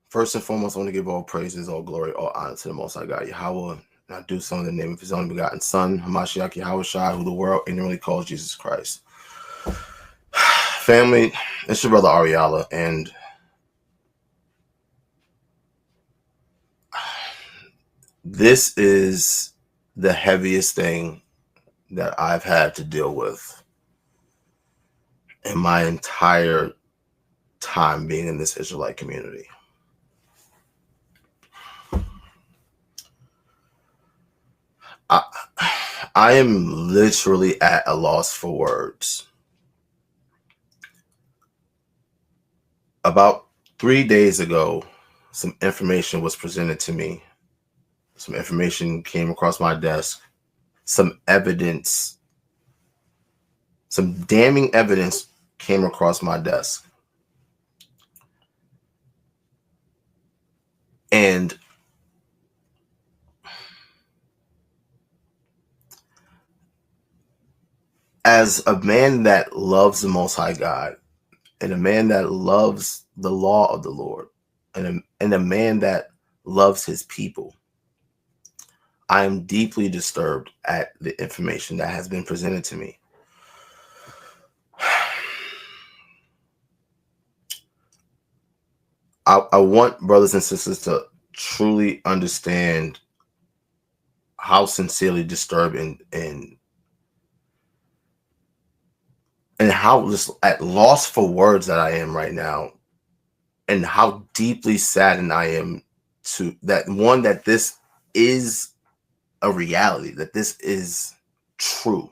First and foremost, I want to give all praises, all glory, all honor to the Most High God, Yahweh. And I do so in the name of His only begotten Son, Hamashiach Yahushua, who the world ignorantly calls Jesus Christ. Family, it's your brother Ahrayahla, and this is the heaviest thing that I've had to deal with in my entire time being in this Israelite community. I am literally at a loss for words. About 3 days ago, some information was presented to me. Some information came across my desk. Some evidence, some damning evidence came across my desk. And as a man that loves the Most High God, and a man that loves the law of the Lord, and a man that loves his people, I am deeply disturbed at the information that has been presented to me. I want brothers and sisters to truly understand how sincerely disturbed and how just at loss for words that I am right now, and how deeply saddened I am to that this is a reality, that this is true.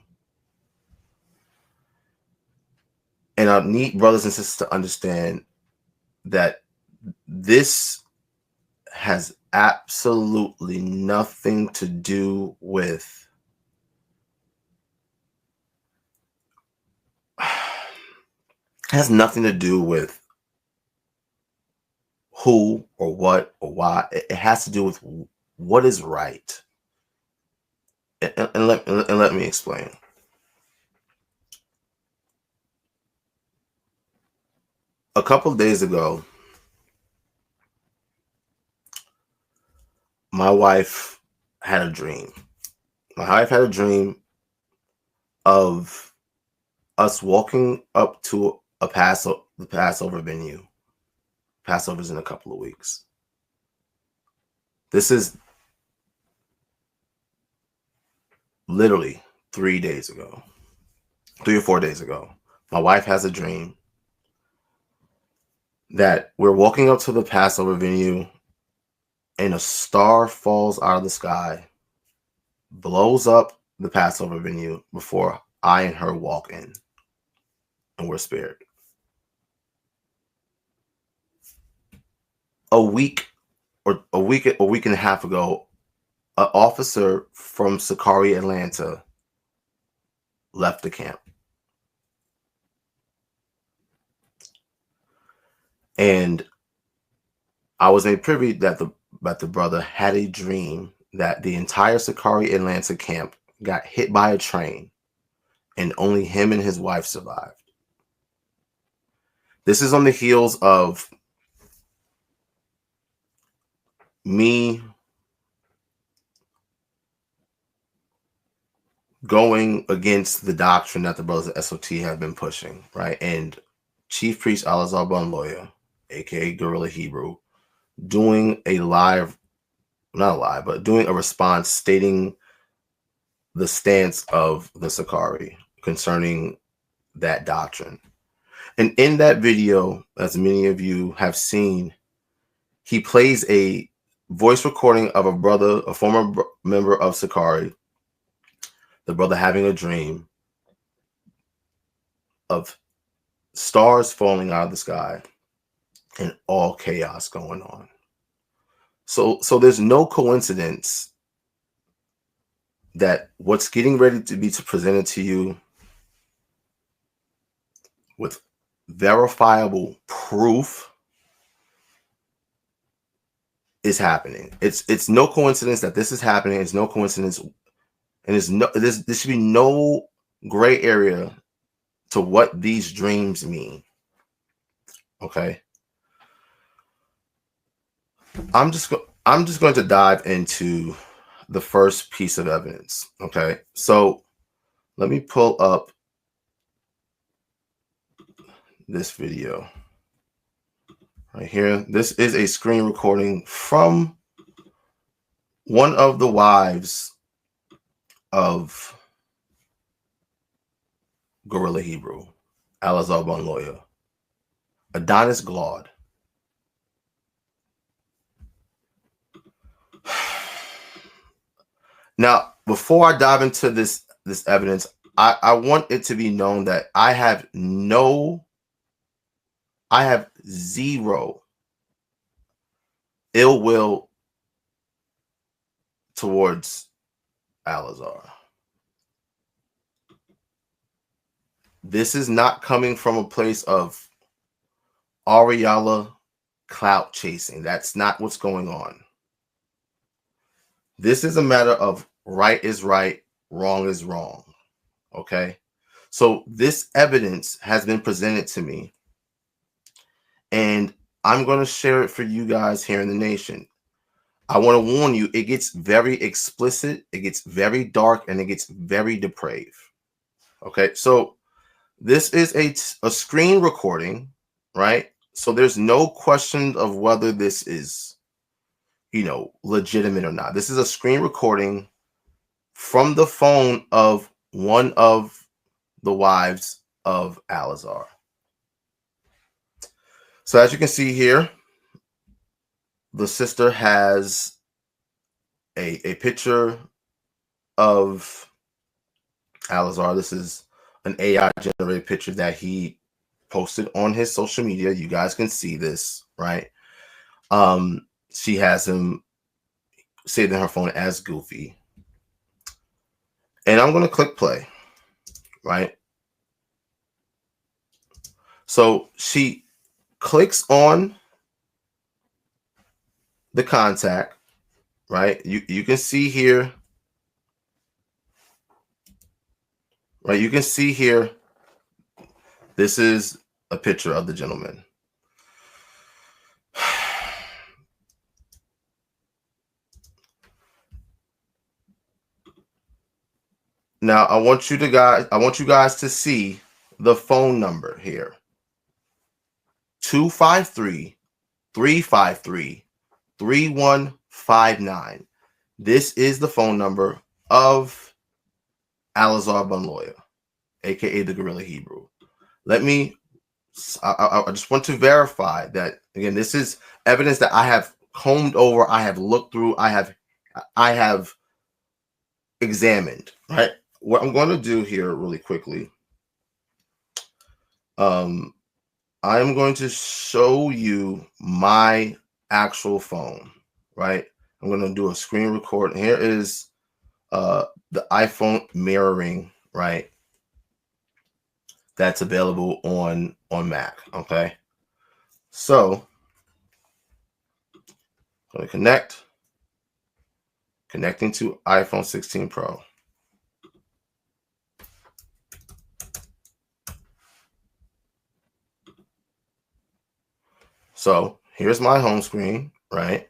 And I need brothers and sisters to understand that this has absolutely nothing to do with has nothing to do with who or what or why. It has to do with what is right. And let me explain. A couple of days ago, my wife had a dream. My wife had a dream of us walking up to the Passover venue. Passover's in a couple of weeks. This is literally 3 days ago, 3 or 4 days ago. My wife has a dream that we're walking up to the Passover venue and a star falls out of the sky, blows up the Passover venue before I and her walk in, and we're spared. A week and a half ago, an officer from Sicarii, Atlanta, left the camp. And I was made privy that the brother had a dream that the entire Sicarii, Atlanta camp got hit by a train, and only him and his wife survived. This is on the heels of me going against the doctrine that the brothers at SOT have been pushing, right? And Chief Priest Ahlazar BanLawya, aka Guerrilla Hebrew, doing a doing a response stating the stance of the sicarii concerning that doctrine. And in that video, as many of you have seen, he plays a voice recording of a former member of sicarii, the brother having a dream of stars falling out of the sky and all chaos going on. So there's no coincidence that what's getting ready to be presented to you with verifiable proof is happening. It's no coincidence that this is happening. It's no coincidence, and there should be no gray area to what these dreams mean. Okay. I'm just going to dive into the first piece of evidence. Okay, so let me pull up this video right here. This is a screen recording from one of the wives of Gorilla Hebrew, Ahlazar BanLawya, Adonis Glaude. Now, before I dive into this evidence, I want it to be known that I have zero ill will towards Ahlazar. This is not coming from a place of Ahrayahla clout chasing. That's not what's going on. This is a matter of right is right, wrong is wrong. Okay? So this evidence has been presented to me, and I'm going to share it for you guys here in the nation. I want to warn you, it gets very explicit, it gets very dark, and it gets very depraved. Okay? So this is a screen recording, right? So there's no question of whether this is, legitimate or not. This is a screen recording from the phone of one of the wives of Ahlazar. So as you can see here, the sister has a picture of Ahlazar. This is an AI generated picture that he posted on his social media. You guys can see this, right? She has him saved in her phone as Goofy. And I'm going to click play, right? So she clicks on the contact, right? You can see here, right? You can see here, this is a picture of the gentleman. Now, I want you guys to see the phone number here. 253-353-3159. This is the phone number of Ahlazar BanLawya, aka the Gorilla Hebrew. I just want to verify that, again, this is evidence that I have combed over, I have looked through, I have examined, right? What I'm going to do here really quickly, I am going to show you my actual phone, right? I'm going to do a screen record. Here is the iPhone mirroring, right? That's available on Mac, okay? So I'm going to connecting to iPhone 16 Pro. So here's my home screen, right?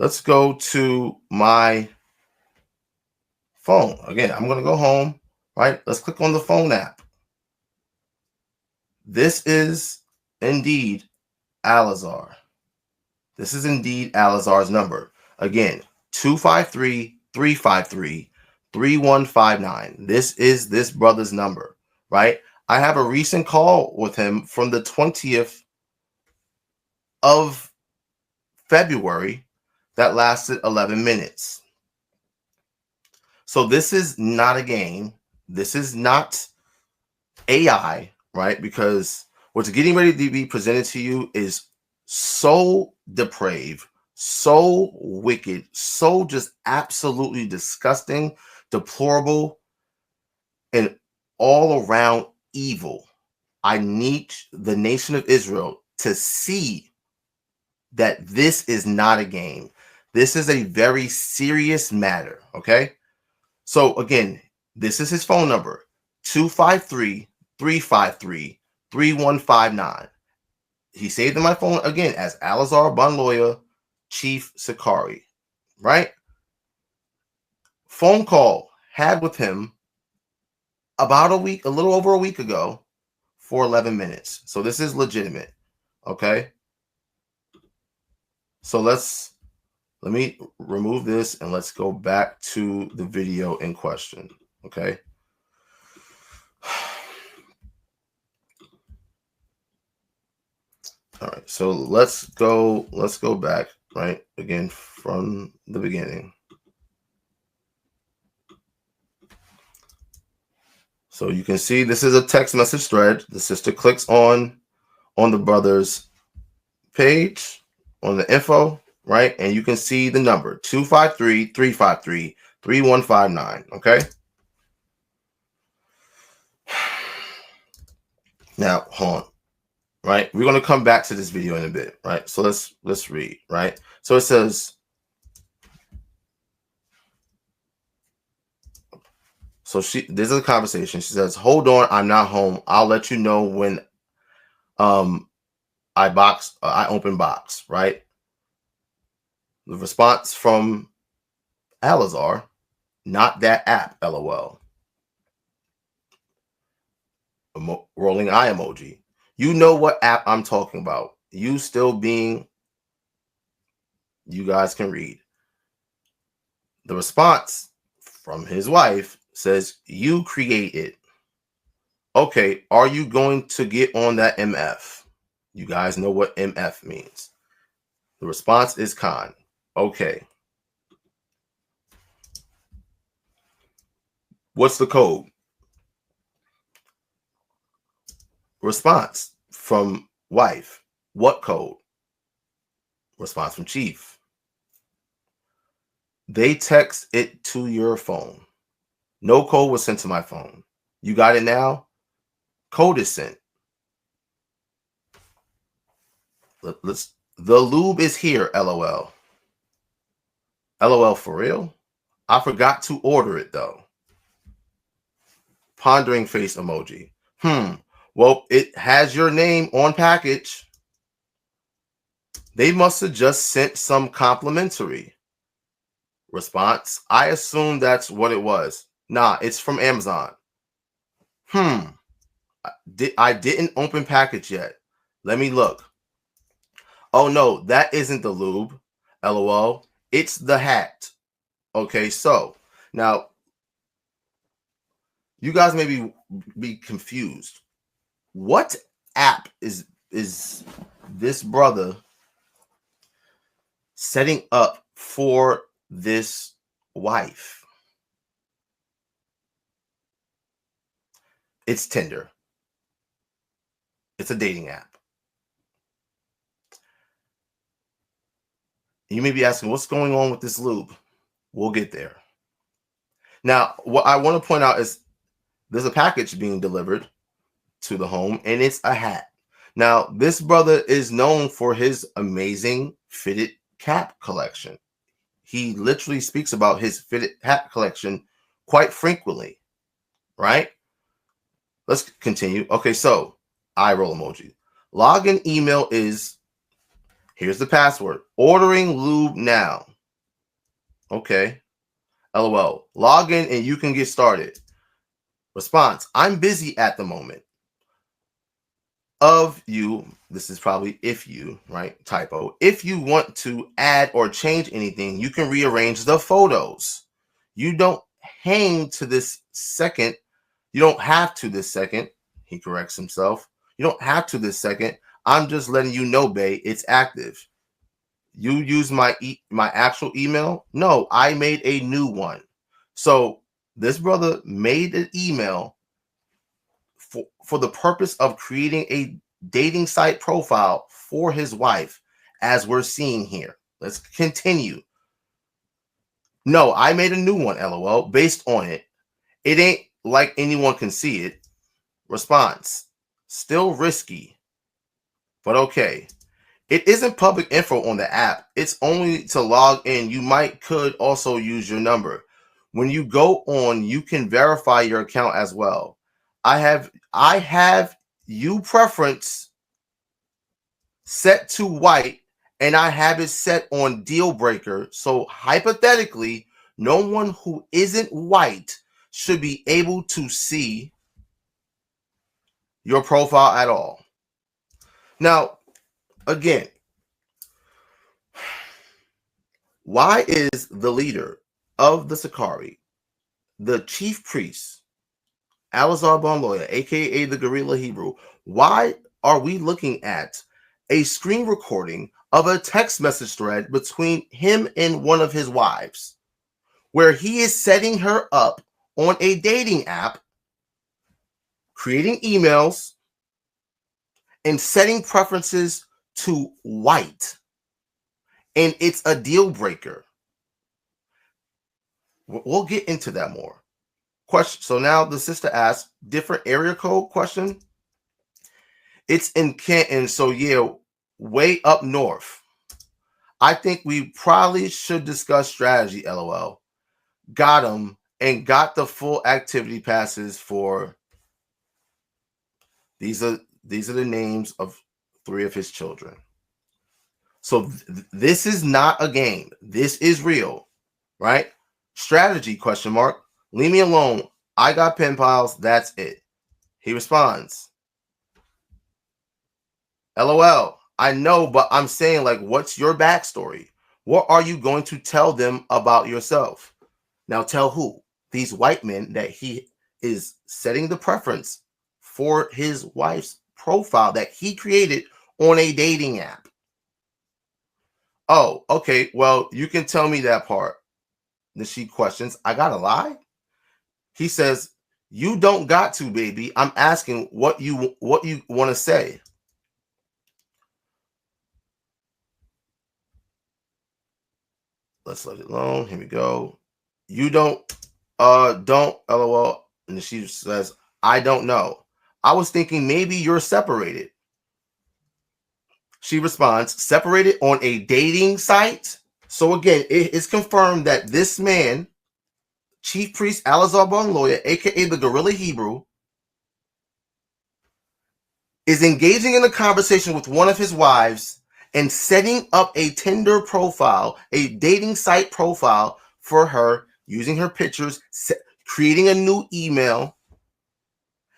Let's go to my phone. Again, I'm going to go home, right? Let's click on the phone app. This is indeed Ahlazar. This is indeed Ahlazar's number. Again, 253-353-3159. This is this brother's number, right? I have a recent call with him from the 20th of February that lasted 11 minutes. So this is not a game. This is not AI, right? Because what's getting ready to be presented to you is so depraved, so wicked, so just absolutely disgusting, deplorable, and all around evil. I need the nation of Israel to see that this is not a game. This is a very serious matter, okay? So again, this is his phone number, 253-353-3159. he saved in my phone again as Ahlazar BanLawya, Chief Sicarii, right? Phone call had with him about a week, a little over a week ago, for 11 minutes. So this is legitimate. Okay. So let me remove this and let's go back to the video in question. Okay. All right. So let's go back, right? Again from the beginning. So you can see this is a text message thread. The sister clicks on the brother's page on the info, right? And you can see the number 253-353-3159. Okay. Now, hold on. Right. We're going to come back to this video in a bit. Right. So let's read. Right. So it says, so this is a conversation. She says, hold on, I'm not home. I'll let you know when I open box, right? The response from Ahlazar, not that app, LOL. Rolling eye emoji. You know what app I'm talking about. You still being, you guys can read. The response from his wife says, you create it. Okay, are you going to get on that MF? You guys know what MF means. The response is Khan. Okay. What's the code? Response from wife. What code? Response from chief. They text it to your phone. No code was sent to my phone. You got it now? Code is sent. The lube is here, LOL. LOL for real? I forgot to order it though. Pondering face emoji. Well, it has your name on package. They must have just sent some complimentary. Response. I assume that's what it was. Nah, it's from Amazon. I didn't open package yet. Let me look. Oh no, that isn't the lube. LOL. It's the hat. Okay, so now you guys may be confused. What app is this brother setting up for this wife? It's Tinder. It's a dating app. You may be asking, what's going on with this lube? We'll get there. Now, what I want to point out is there's a package being delivered to the home, and it's a hat. Now, this brother is known for his amazing fitted cap collection. He literally speaks about his fitted hat collection quite frequently, right? Let's continue. Okay, so eye roll emoji. Login email is, here's the password, ordering lube now. Okay. LOL. Log in and you can get started. Response. I'm busy at the moment. Of you, this is probably if you, right? Typo. If you want to add or change anything, you can rearrange the photos. You don't hang to this second. You don't have to this second. He corrects himself. You don't have to this second. I'm just letting you know, bae, it's active. You use my actual email? No, I made a new one. So this brother made an email for the purpose of creating a dating site profile for his wife, as we're seeing here. Let's continue. No, I made a new one, LOL, based on it. It ain't like anyone can see it. Response. Still risky, but okay. It isn't public info on the app. It's only to log in. You could also use your number. When you go on, you can verify your account as well. I have you preference set to white, and I have it set on deal breaker. So hypothetically, no one who isn't white should be able to see your profile at all. Now, again, why is the leader of the sicarii, the chief priest, Ahlazar BanLawya, aka the Guerrilla Hebrew, why are we looking at a screen recording of a text message thread between him and one of his wives, where he is setting her up on a dating app, creating emails, and setting preferences to white? And it's a deal breaker. We'll get into that more. Question. So now the sister asks, different area code question. It's in Canton, so yeah, way up north. I think we probably should discuss strategy, LOL. Got him and got the full activity passes for these are the names of 3 of his children. So this is not a game. This is real, right? Strategy, question mark. Leave me alone. I got pen pals. That's it. He responds, LOL. I know, but I'm saying, like, what's your backstory? What are you going to tell them about yourself? Now tell who? These white men that he is setting the preference for his wife's profile that he created on a dating app. Oh, okay. Well, you can tell me that part. Then she questions, I gotta lie? He says, you don't got to, baby. I'm asking what you want to say. Let's let it alone. Here we go. You don't LOL. And she says, I don't know. I was thinking maybe you're separated. She responds, separated on a dating site? So again, it is confirmed that this man, Chief Priest Ahlazar BanLawya, aka the Guerrilla Hebrew, is engaging in a conversation with one of his wives and setting up a Tinder profile, a dating site profile for her, using her pictures, creating a new email,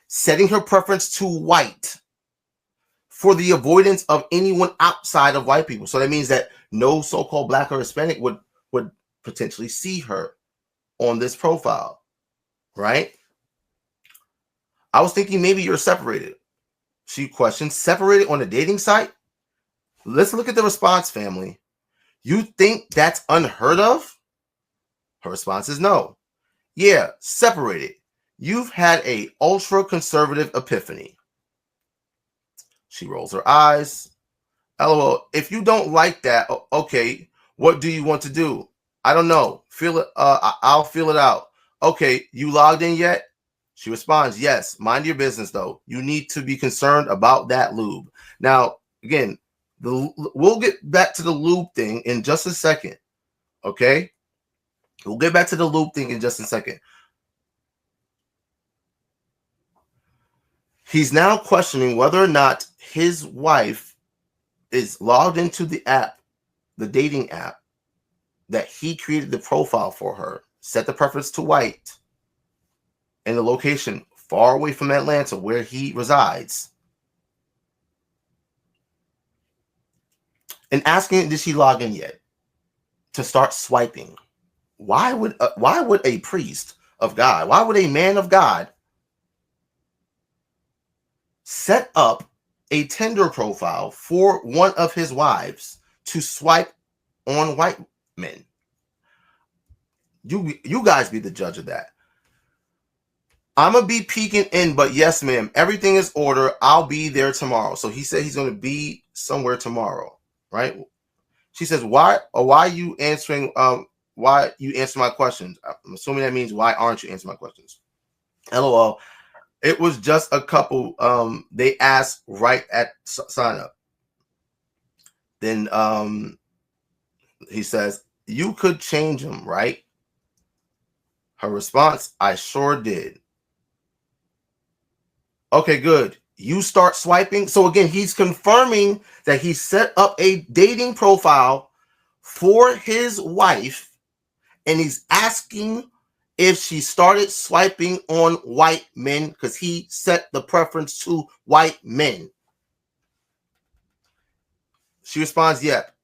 setting her preference to white for the avoidance of anyone outside of white people. So that means that no so-called Black or Hispanic would potentially see her on this profile, right? I was thinking maybe you're separated. She questions, separated on a dating site? Let's look at the response, family. You think that's unheard of? Her response is no. Yeah, separated. You've had a ultra-conservative epiphany. She rolls her eyes. LOL, if you don't like that, okay, what do you want to do? I don't know. Feel it. I'll feel it out. Okay, you logged in yet? She responds, yes. Mind your business, though. You need to be concerned about that lube. Now, again, we'll get back to the lube thing in just a second. Okay? We'll get back to the lube thing in just a second. He's now questioning whether or not his wife is logged into the app, the dating app, that he created the profile for her, set the preference to white, and the location far away from Atlanta where he resides, and asking, did she log in yet, to start swiping. Why would a priest of God, why would a man of God set up a Tinder profile for one of his wives to swipe on white men? You guys be the judge of that. I'm going to be peeking in, but yes, ma'am, everything is order. I'll be there tomorrow. So he said he's going to be somewhere tomorrow, right? She says, why you answering why you answer my questions? I'm assuming that means why aren't you answering my questions? LOL. It was just a couple they asked right at sign up. Then he says, you could change them, right? Her response, I sure did. Okay, good. you start swiping. So again, he's confirming that he set up a dating profile for his wife, and he's asking if she started swiping on white men because he set the preference to white men. She responds, yep,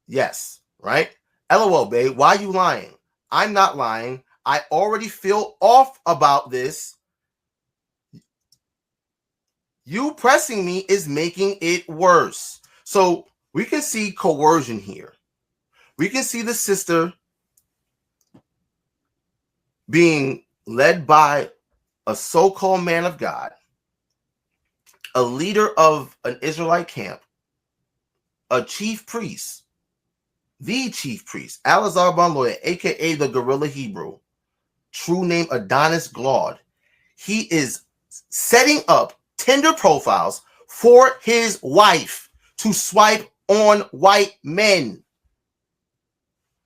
yes, right? LOL, babe, why are you lying? I'm not lying. I already feel off about this. You pressing me is making it worse. So we can see coercion here. We can see the sister being led by a so-called man of God, a leader of an Israelite camp, a chief priest, the chief priest, Ahlazar BanLawya, aka the Guerrilla Hebrew, true name Adonis Glaude. He is setting up Tinder profiles for his wife to swipe on white men.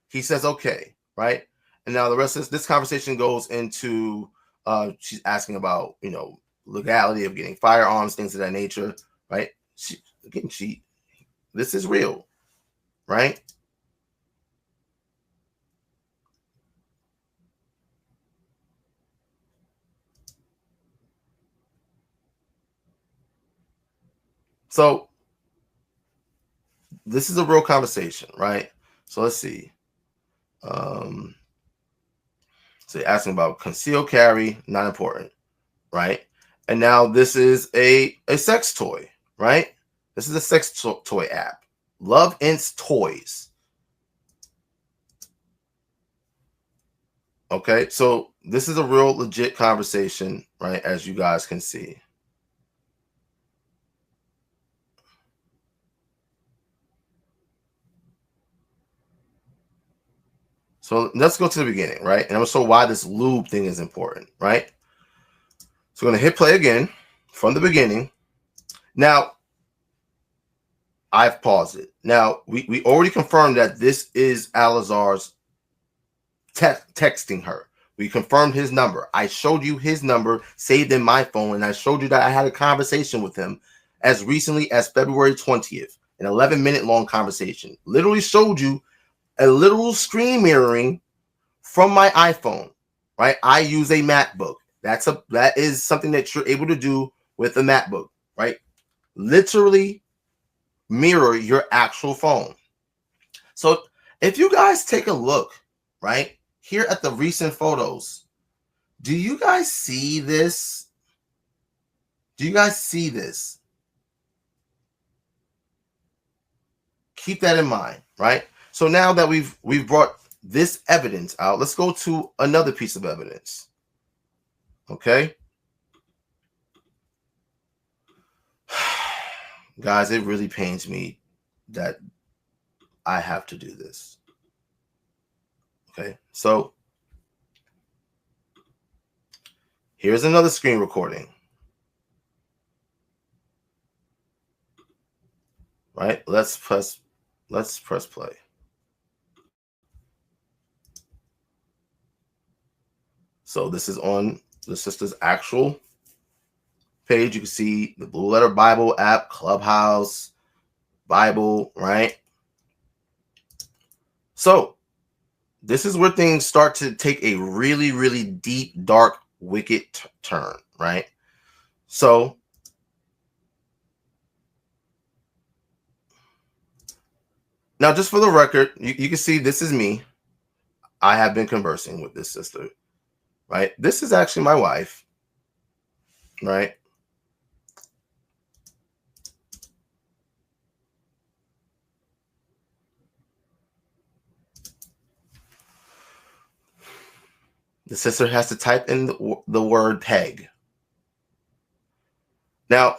He says, okay, right? And now the rest of this conversation goes into, she's asking about, legality of getting firearms, things of that nature, right? This is real, right? So this is a real conversation, right? So let's see. So you're asking about concealed carry, not important, right? And now this is a sex toy, right? This is a sex toy app. Love Ints Toys. Okay, so this is a real legit conversation, right? As you guys can see. So let's go to the beginning, right? And I'm going to show why this lube thing is important, right? So we're going to hit play again from the beginning. Now, I've paused it. Now, we already confirmed that this is Ahlazar's texting her. We confirmed his number. I showed you his number saved in my phone, and I showed you that I had a conversation with him as recently as February 20th, an 11-minute long conversation. Literally showed you a literal screen mirroring from my iPhone, right? I use a MacBook. That is something that you're able to do with a MacBook, right? Literally mirror your actual phone. So if you guys take a look, right, here at the recent photos, do you guys see this? Do you guys see this? Keep that in mind, right? So now that we've brought this evidence out, let's go to another piece of evidence. Okay? Guys, it really pains me that I have to do this. Okay? So here's another screen recording. Right? Let's press play. So this is on the sister's actual page. You can see the Blue Letter Bible app, Clubhouse, Bible, right? So this is where things start to take a really, really deep, dark, wicked turn, right? So now, just for the record, you can see this is me. I have been conversing with this sister, right? This is actually my wife, right? The sister has to type in the word peg. Now,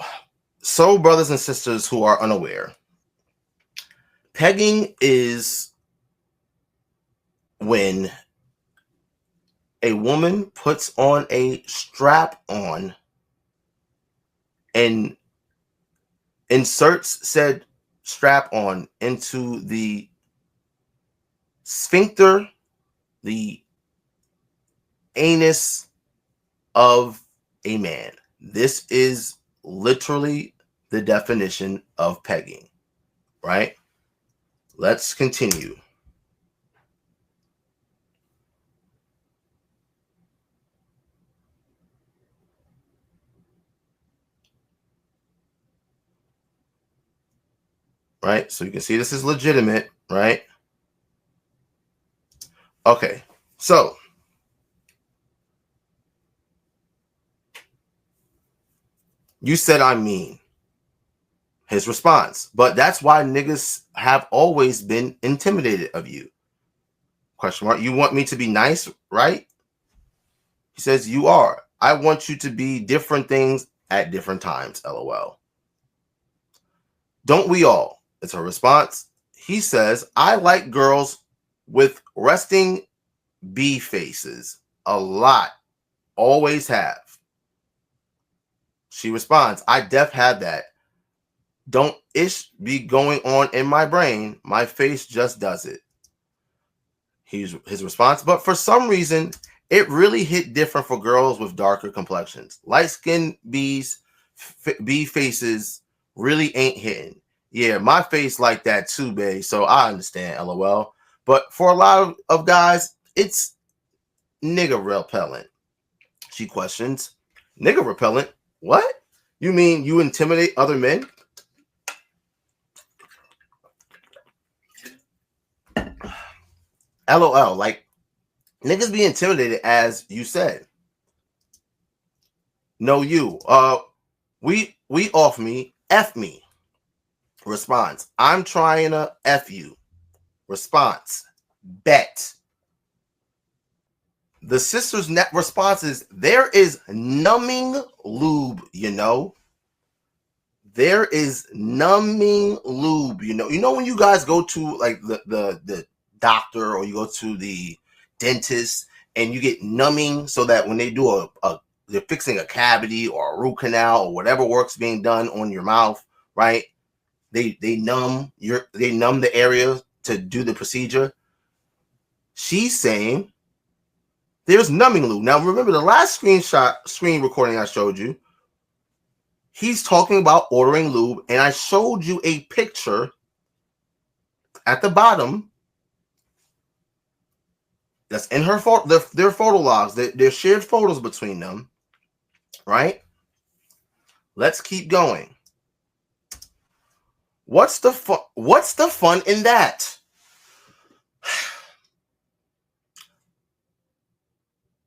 so brothers and sisters who are unaware, pegging is when a woman puts on a strap on and inserts said strap on into the sphincter, the anus of a man. This is literally the definition of pegging, right? Let's continue. Right? So you can see this is legitimate, right? Okay. So you said I'm mean. His response. But that's why niggas have always been intimidated of you. Question mark. You want me to be nice, right? He says, you are. I want you to be different things at different times, LOL. Don't we all? It's her response. He says, I like girls with resting B faces. A lot. Always have. She responds, I def had that. Don't ish be going on in my brain. My face just does it. His response. But for some reason, it really hit different for girls with darker complexions. Light-skinned B faces really ain't hitting. Yeah, my face like that too, babe. So I understand, LOL. But for a lot of guys, it's nigga repellent. She questions. Nigga repellent? What? You mean you intimidate other men? LOL. Like, niggas be intimidated, as you said. No, you. We off me. F me. Response. I'm trying to F you. Response. Bet. The sister's net response is, there is numbing lube, you know. There is numbing lube, you know. You know when you guys go to like the doctor, or you go to the dentist and you get numbing so that when they do they're fixing a cavity or a root canal or whatever work's being done on your mouth, right? They numb the area to do the procedure. She's saying there's numbing lube. Now remember the last screen recording I showed you, he's talking about ordering lube, and I showed you a picture at the bottom that's in her their photo logs. They're shared photos between them, right? Let's keep going. What's the fun in that?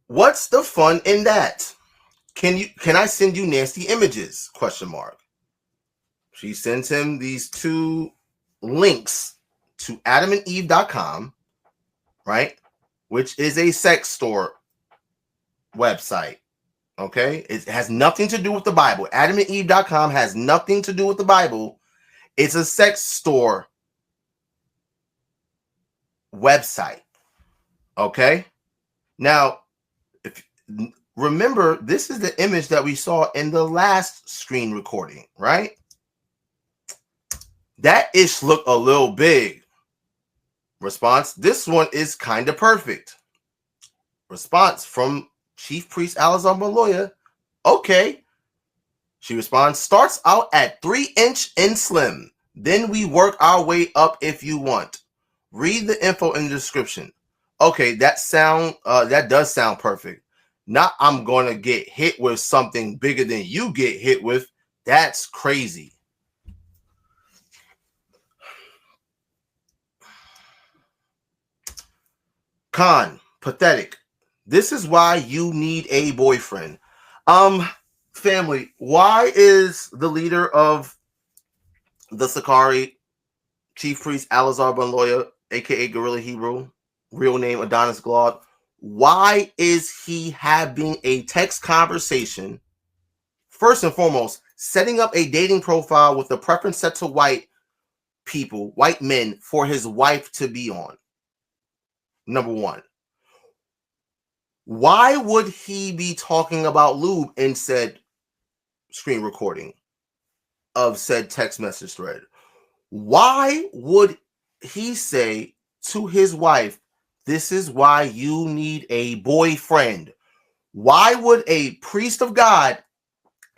What's the fun in that? Can I send you nasty images? Question mark. She sends him these two links to adamandeve.com, right? Which is a sex store website. Okay? It has nothing to do with the Bible. adamandeve.com has nothing to do with the Bible. It's a sex store website. Okay? Now, remember, this is the image that we saw in the last screen recording, right? That ish looked a little big. Response, this one is kind of perfect. Response from Chief Priest Ahlazar BanLawya, okay. She responds, starts out at 3-inch and slim. Then we work our way up if you want. Read the info in the description. Okay, that does sound perfect. Not I'm going to get hit with something bigger than you get hit with. That's crazy. Con, pathetic. This is why you need a boyfriend. Family, why is the leader of the sicarii, Chief Priest Ahlazar BanLawya, aka Guerrilla Hebrew, real name Adonis Glaude, why is he having a text conversation, first and foremost, setting up a dating profile with a preference set to white people, white men, for his wife to be on? Number one. Why would he be talking about lube in said screen recording of said text message thread? Why would he say to his wife, this is why you need a boyfriend? Why would a priest of God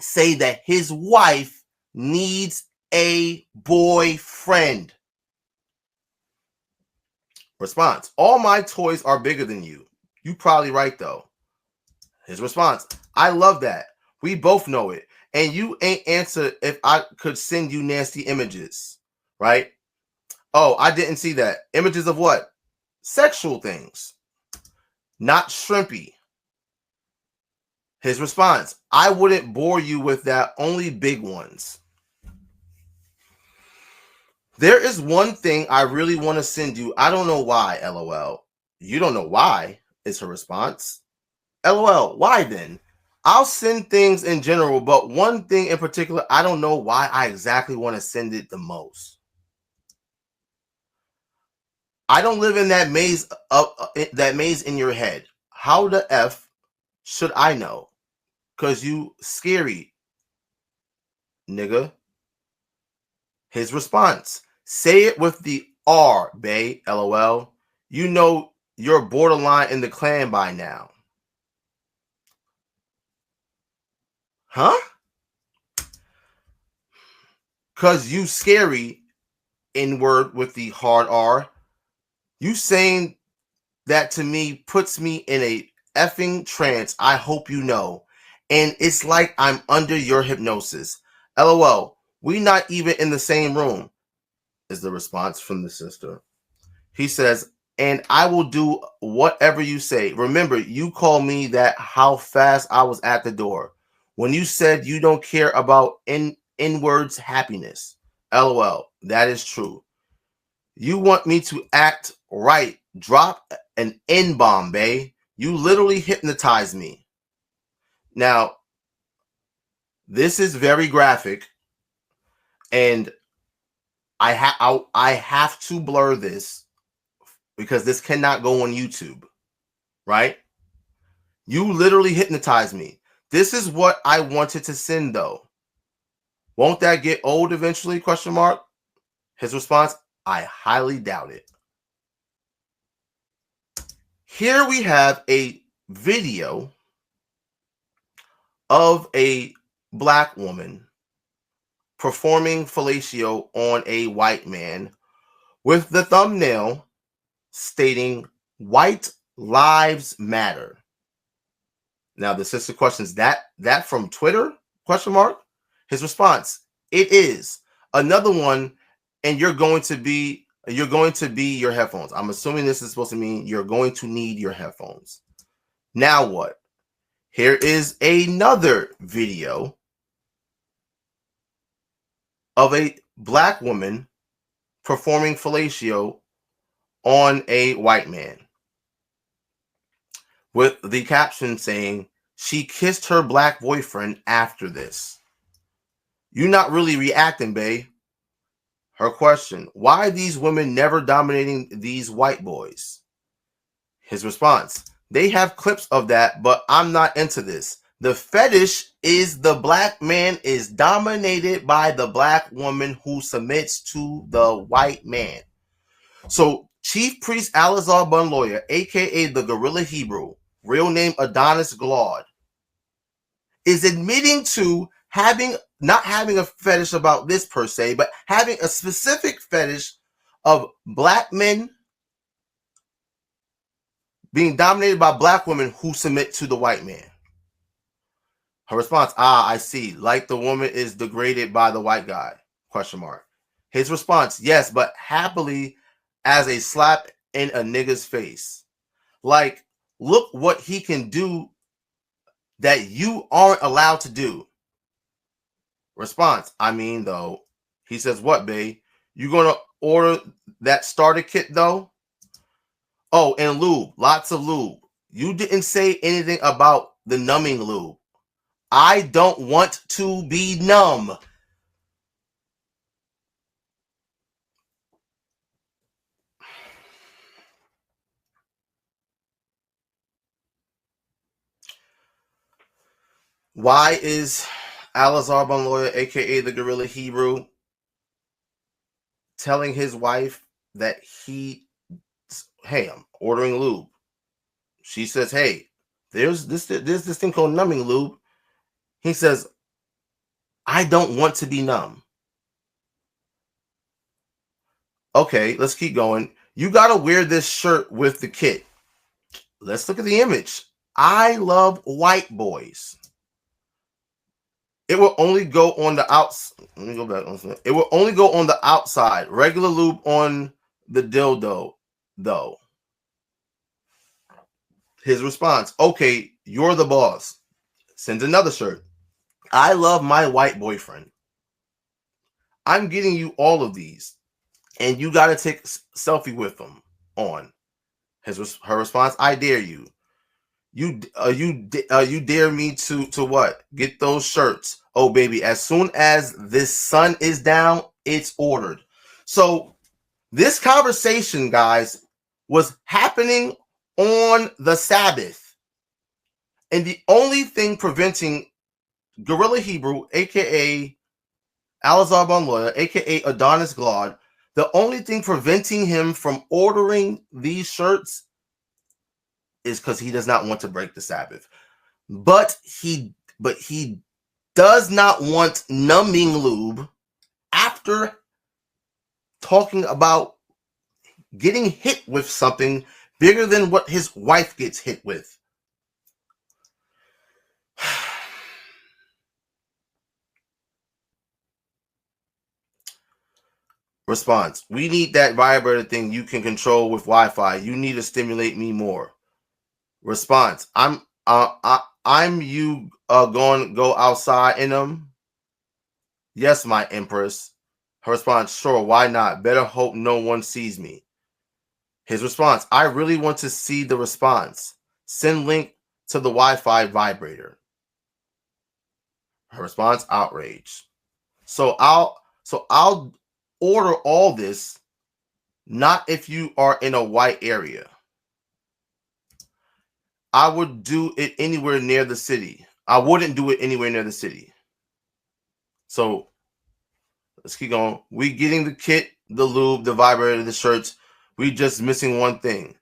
say that his wife needs a boyfriend. Response: all my toys are bigger than you. You probably right though. His response: I love that. We both know it. And you ain't answered if I could send you nasty images, right? Oh, I didn't see that. Images of what? Sexual things. Not shrimpy. His response: I wouldn't bore you with that, only big ones. There is one thing I really want to send you. I don't know why, LOL. You don't know why, is her response. LOL, why then? I'll send things in general, but one thing in particular, I don't know why I exactly want to send it the most. I don't live in that maze in your head. How the F should I know? Cause you scary, nigga. His response: say it with the R, bae, LOL. You know you're borderline in the clan by now. Huh? Cause you scary, N-word with the hard R. You saying that to me puts me in a effing trance. I hope you know. And it's like I'm under your hypnosis. LOL. We not even in the same room, is the response from the sister. He says, and I will do whatever you say. Remember, you called me that how fast I was at the door. When you said you don't care about N-words happiness. LOL. That is true. You want me to act right. Drop an N-bomb, bae. You literally hypnotized me. Now, this is very graphic, and I have to blur this because this cannot go on YouTube, right? You literally hypnotized me. This is what I wanted to send, though. Won't that get old eventually? Question mark. His response: I highly doubt it. Here we have a video of a black woman performing fellatio on a white man with the thumbnail stating "White Lives Matter." Now the sister questions that from Twitter? Question mark. His response: it is another one, and you're going to be your headphones. I'm assuming this is supposed to mean you're going to need your headphones. Now what? Here is another video of a black woman performing fellatio on a white man with the caption saying, she kissed her black boyfriend after this. You not really reacting, bae. Her question: why are these women never dominating these white boys? His response: they have clips of that, but I'm not into this. The fetish is the black man is dominated by the black woman who submits to the white man. So Chief Priest Ahlazar BanLawya, aka the Gorilla Hebrew, real name Adonis Glaude, is admitting to not having a fetish about this per se, but having a specific fetish of black men being dominated by black women who submit to the white man. Her response: I see. Like the woman is degraded by the white guy? Question mark. His response: yes, but happily as a slap in a nigga's face. Like, look what he can do that you aren't allowed to do. Response: I mean, though. He says, what, babe? You gonna order that starter kit, though? Oh, and lube. Lots of lube. You didn't say anything about the numbing lube. I don't want to be numb. Why is Ahlazar BanLawya, aka the Gorilla Hebrew, telling his wife that hey, I'm ordering lube? She says, hey, there's this thing called numbing lube. He says, I don't want to be numb. Okay, let's keep going. You got to wear this shirt with the kit. Let's look at the image. I love white boys. It will only go on the outside. Let me go back. It will only go on the outside. Regular lube on the dildo, though. His response, okay, you're the boss. Sends another shirt. I love my white boyfriend. I'm getting you all of these, and you got to take a selfie with them on. Her response, I dare you. You dare me to what? Get those shirts. Oh, baby, as soon as this sun is down, it's ordered. So this conversation, guys, was happening on the Sabbath. And the only thing preventing Gorilla Hebrew, a.k.a. Ahlazar BanLawya, a.k.a. Adonis Glad, the only thing preventing him from ordering these shirts is because he does not want to break the Sabbath. But he does not want numbing lube after talking about getting hit with something bigger than what his wife gets hit with. Response, we need that vibrator thing you can control with Wi-Fi. You need to stimulate me more. Response, I'm you going to go outside in them? Yes, my empress. Her response, sure, why not? Better hope no one sees me. His response, I really want to see the response. Send link to the Wi-Fi vibrator. Her response, outrage. So I'll order all this, not if you are in a white area. I would do it anywhere near the city. I wouldn't do it anywhere near the city. So let's keep going. We getting the kit, the lube, the vibrator, the shirts. We just missing one thing.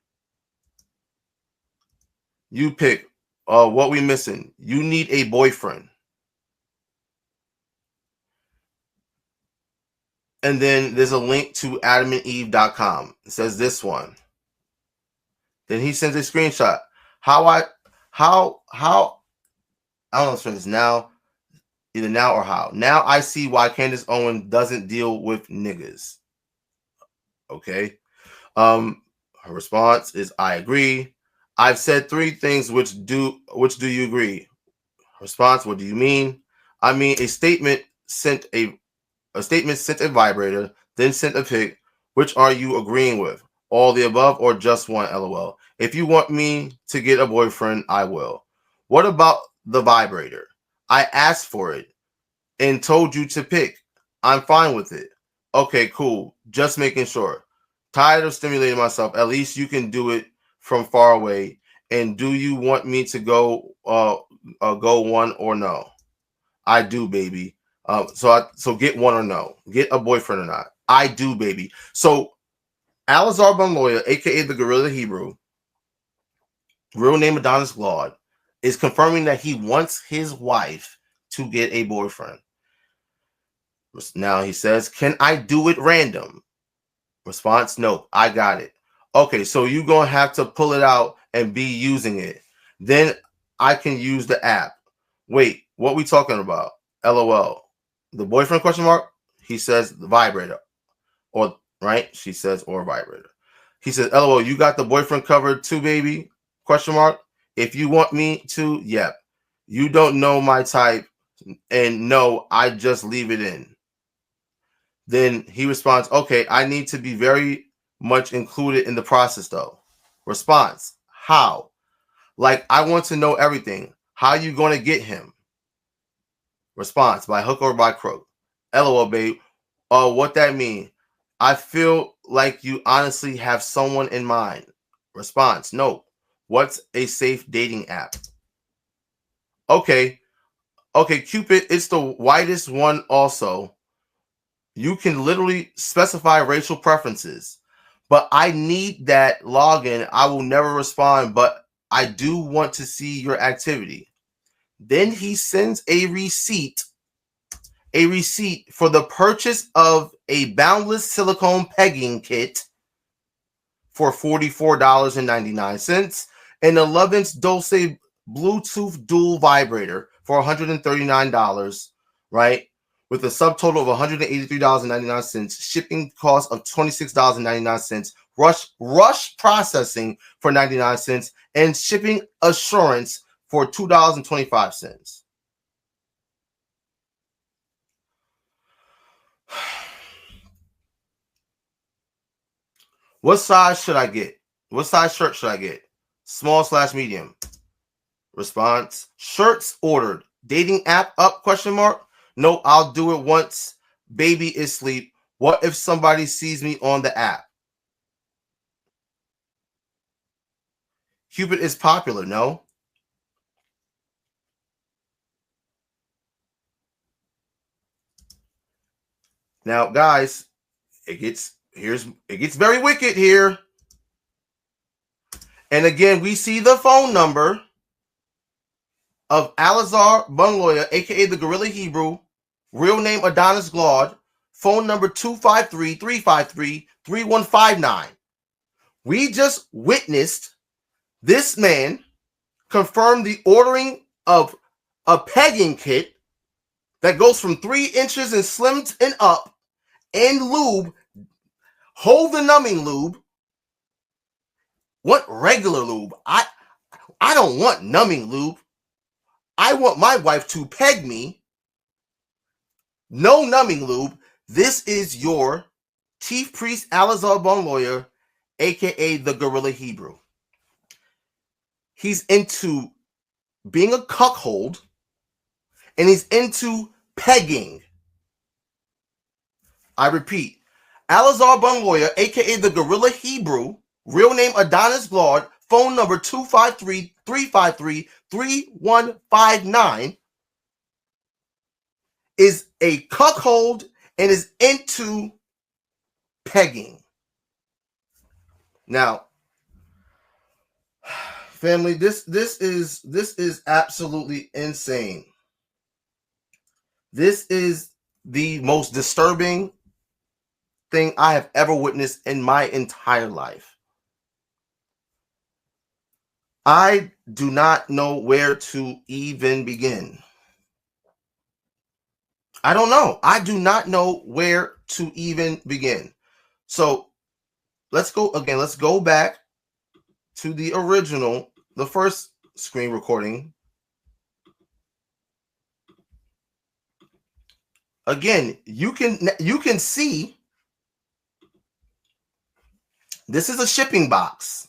You pick. What we missing? You need a boyfriend. And then there's a link to adamandeve.com. It says this one. Then he sends a screenshot. I don't know if it's now, either now or how. Now I see why Candace Owen doesn't deal with niggas. Okay. Her response is, I agree. I've said 3 things which do you agree? Response, what do you mean? I mean a statement sent a vibrator, then sent a pic. Which are you agreeing with? All the above or just one? LOL. If you want me to get a boyfriend, I will. What about the vibrator? I asked for it and told you to pick. I'm fine with it. Okay, cool. Just making sure. Tired of stimulating myself. At least you can do it from far away. And do you want me to go one or no? I do, baby. So get one or no. Get a boyfriend or not. I do, baby. So Ahlazar BanLawya, aka the Gorilla Hebrew, real name Adonis Glad, is confirming that he wants his wife to get a boyfriend. Now he says, can I do it random? Response, no, I got it. Okay, so you're going to have to pull it out and be using it. Then I can use the app. Wait, what we talking about? LOL. The boyfriend question mark? He says the vibrator. Or, right? She says, or vibrator. He says, LOL, you got the boyfriend covered too, baby? Question mark. If you want me to, yep. You don't know my type. And no, I just leave it in. Then he responds, okay, I need to be very much included in the process, though. Response, how? Like, I want to know everything. How you going to get him? Response, by hook or by crook. LOL, babe. What that mean? I feel like you honestly have someone in mind. Response, no. What's a safe dating app? Okay, Cupid, it's the whitest one also. You can literally specify racial preferences, but I need that login. I will never respond, but I do want to see your activity. Then he sends a receipt a receipt for the purchase of a boundless silicone pegging kit for $44.99, an 11-inch Dulce Bluetooth dual vibrator for $139, right? With a subtotal of $183.99, shipping cost of $26.99, rush processing for 99 cents, and shipping assurance for $2.25. What size should I get? What size shirt should I get? Small/medium. Response: shirts ordered. Dating app up? Question mark. No, I'll do it once baby is asleep. What if somebody sees me on the app? Cupid is popular. No. Now, guys, it gets very wicked here. And again, we see the phone number of Ahlazar BanLawya, aka the Gorilla Hebrew, real name Adonis Glaude, phone number 253-353-3159. We just witnessed this man confirm the ordering of a pegging kit that goes from 3 inches and slimmed and up, and lube. Hold the numbing lube. What regular lube? I don't want numbing lube. I want my wife to peg me. No numbing lube. This is your chief priest Ahlazar BanLawya, aka the Gorilla Hebrew. He's into being a cuckold, and he's into pegging. I repeat, Ahlazar BanLawya, aka the Gorilla Hebrew, real name Adonis Glaude, phone number 253-353-3159, is a cuckold and is into pegging. Now, family, this is absolutely insane. This is the most disturbing thing I have ever witnessed in my entire life. I do not know where to even begin. I don't know. I do not know where to even begin. So let's go again. Let's go back to the original, the first screen recording. Again, you can see this is a shipping box.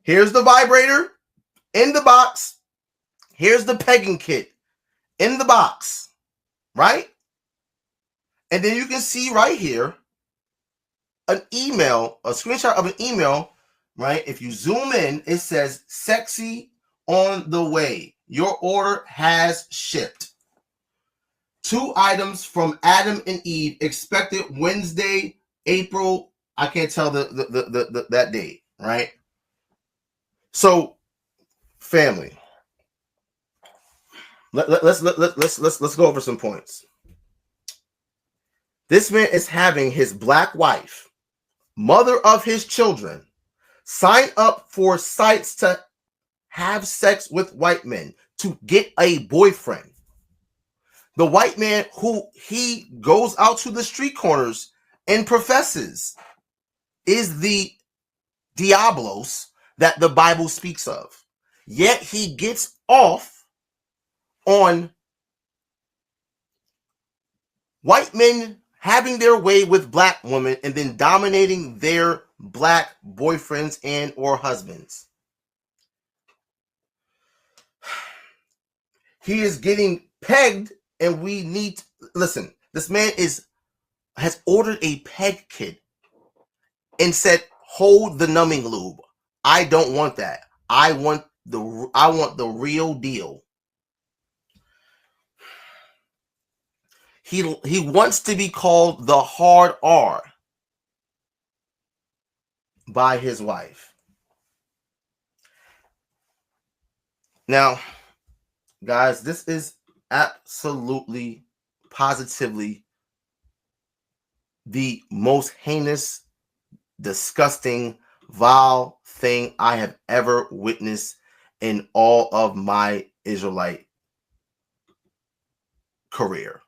Here's the vibrator in the box. Here's the pegging kit in the box, right? And then you can see right here an email, a screenshot of an email, right? If you zoom in, it says sexy on the way. Your order has shipped. 2 items from Adam and Eve, expected Wednesday, April. I can't tell that date, right? So, family, let's go over some points. This man is having his black wife, mother of his children, sign up for sites to have sex with white men to get a boyfriend. The white man who he goes out to the street corners and professes is the Diablos that the Bible speaks of. Yet he gets off on white men having their way with black women and then dominating their black boyfriends and or husbands. He is getting pegged, and we need to, listen, this man has ordered a peg kit and said, hold the numbing lube. I don't want that. I want the real deal. He wants to be called the hard R by his wife. Now, guys, this is absolutely positively the most heinous, disgusting, vile thing I have ever witnessed in all of my Israelite career.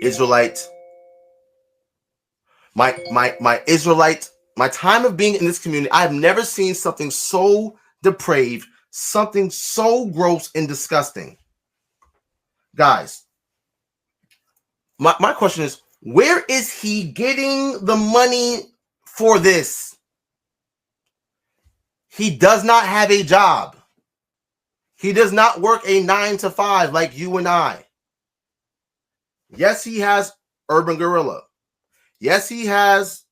Israelite, my Israelite, my time of being in this community, I have never seen something so depraved, something so gross and disgusting. Guys, my question is, where is he getting the money for this? He does not have a job. He does not work a 9 to 5 like you and I. Yes, he has Urban Gorilla. Yes, he has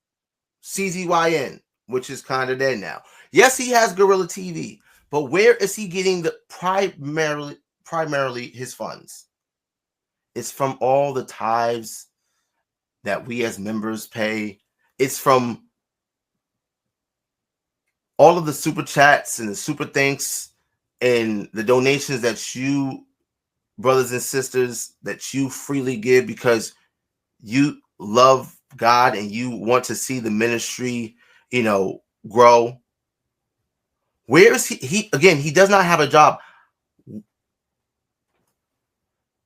CZYN, which is kind of dead now. Yes, he has Gorilla TV. But where is he getting the primarily his funds? It's from all the tithes that we as members pay. It's from all of the super chats and the super thanks and the donations that you, brothers and sisters, that you freely give because you love God and you want to see the ministry, grow. Where is he? Again, he does not have a job.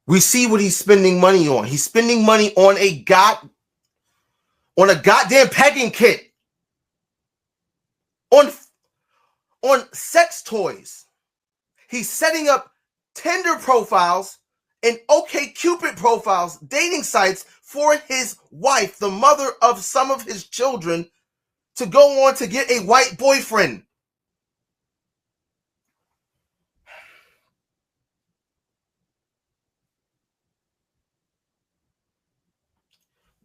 We see what he's spending money on. He's spending money on a goddamn pegging kit, on sex toys. He's setting up Tinder profiles and OkCupid profiles, dating sites for his wife, the mother of some of his children, to go on to get a white boyfriend.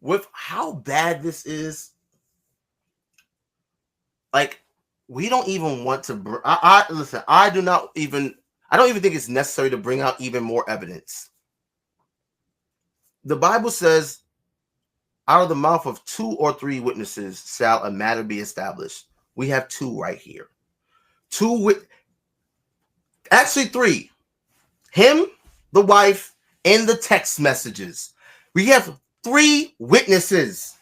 With how bad this is, like, we don't even want to. Listen. I don't even think it's necessary to bring out even more evidence. The Bible says, out of the mouth of 2 or 3 witnesses shall a matter be established. We have 2 right here. 3. Him, the wife, and the text messages. We have 3 witnesses.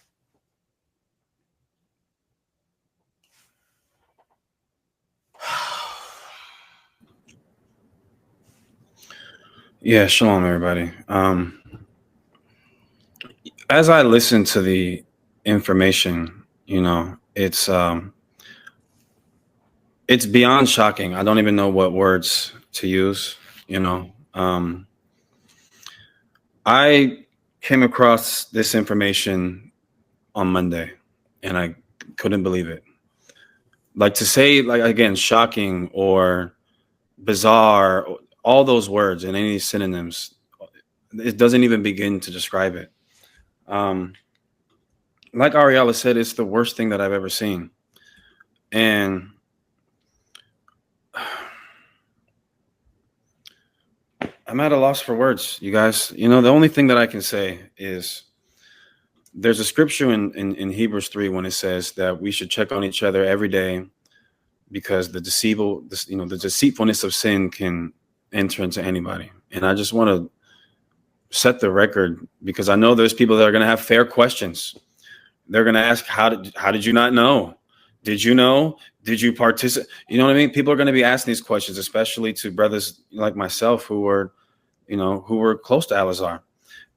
Yeah, shalom, everybody. As I listen to the information, it's beyond shocking. I don't even know what words to use. I came across this information on Monday, and I couldn't believe it. Like, to say, like, again, shocking or bizarre, all those words and any synonyms, it doesn't even begin to describe it. Like Ahrayahla said, it's the worst thing that I've ever seen. And I'm at a loss for words, you guys. The only thing that I can say is there's a scripture in Hebrews 3 when it says that we should check on each other every day because the deceitfulness of sin can enter into anybody. And I just want to set the record, because I know there's people that are going to have fair questions. They're going to ask, how did you not know? Did you know? Did you participate? You know what I mean? People are going to be asking these questions, especially to brothers like myself who were close to Ahlazar.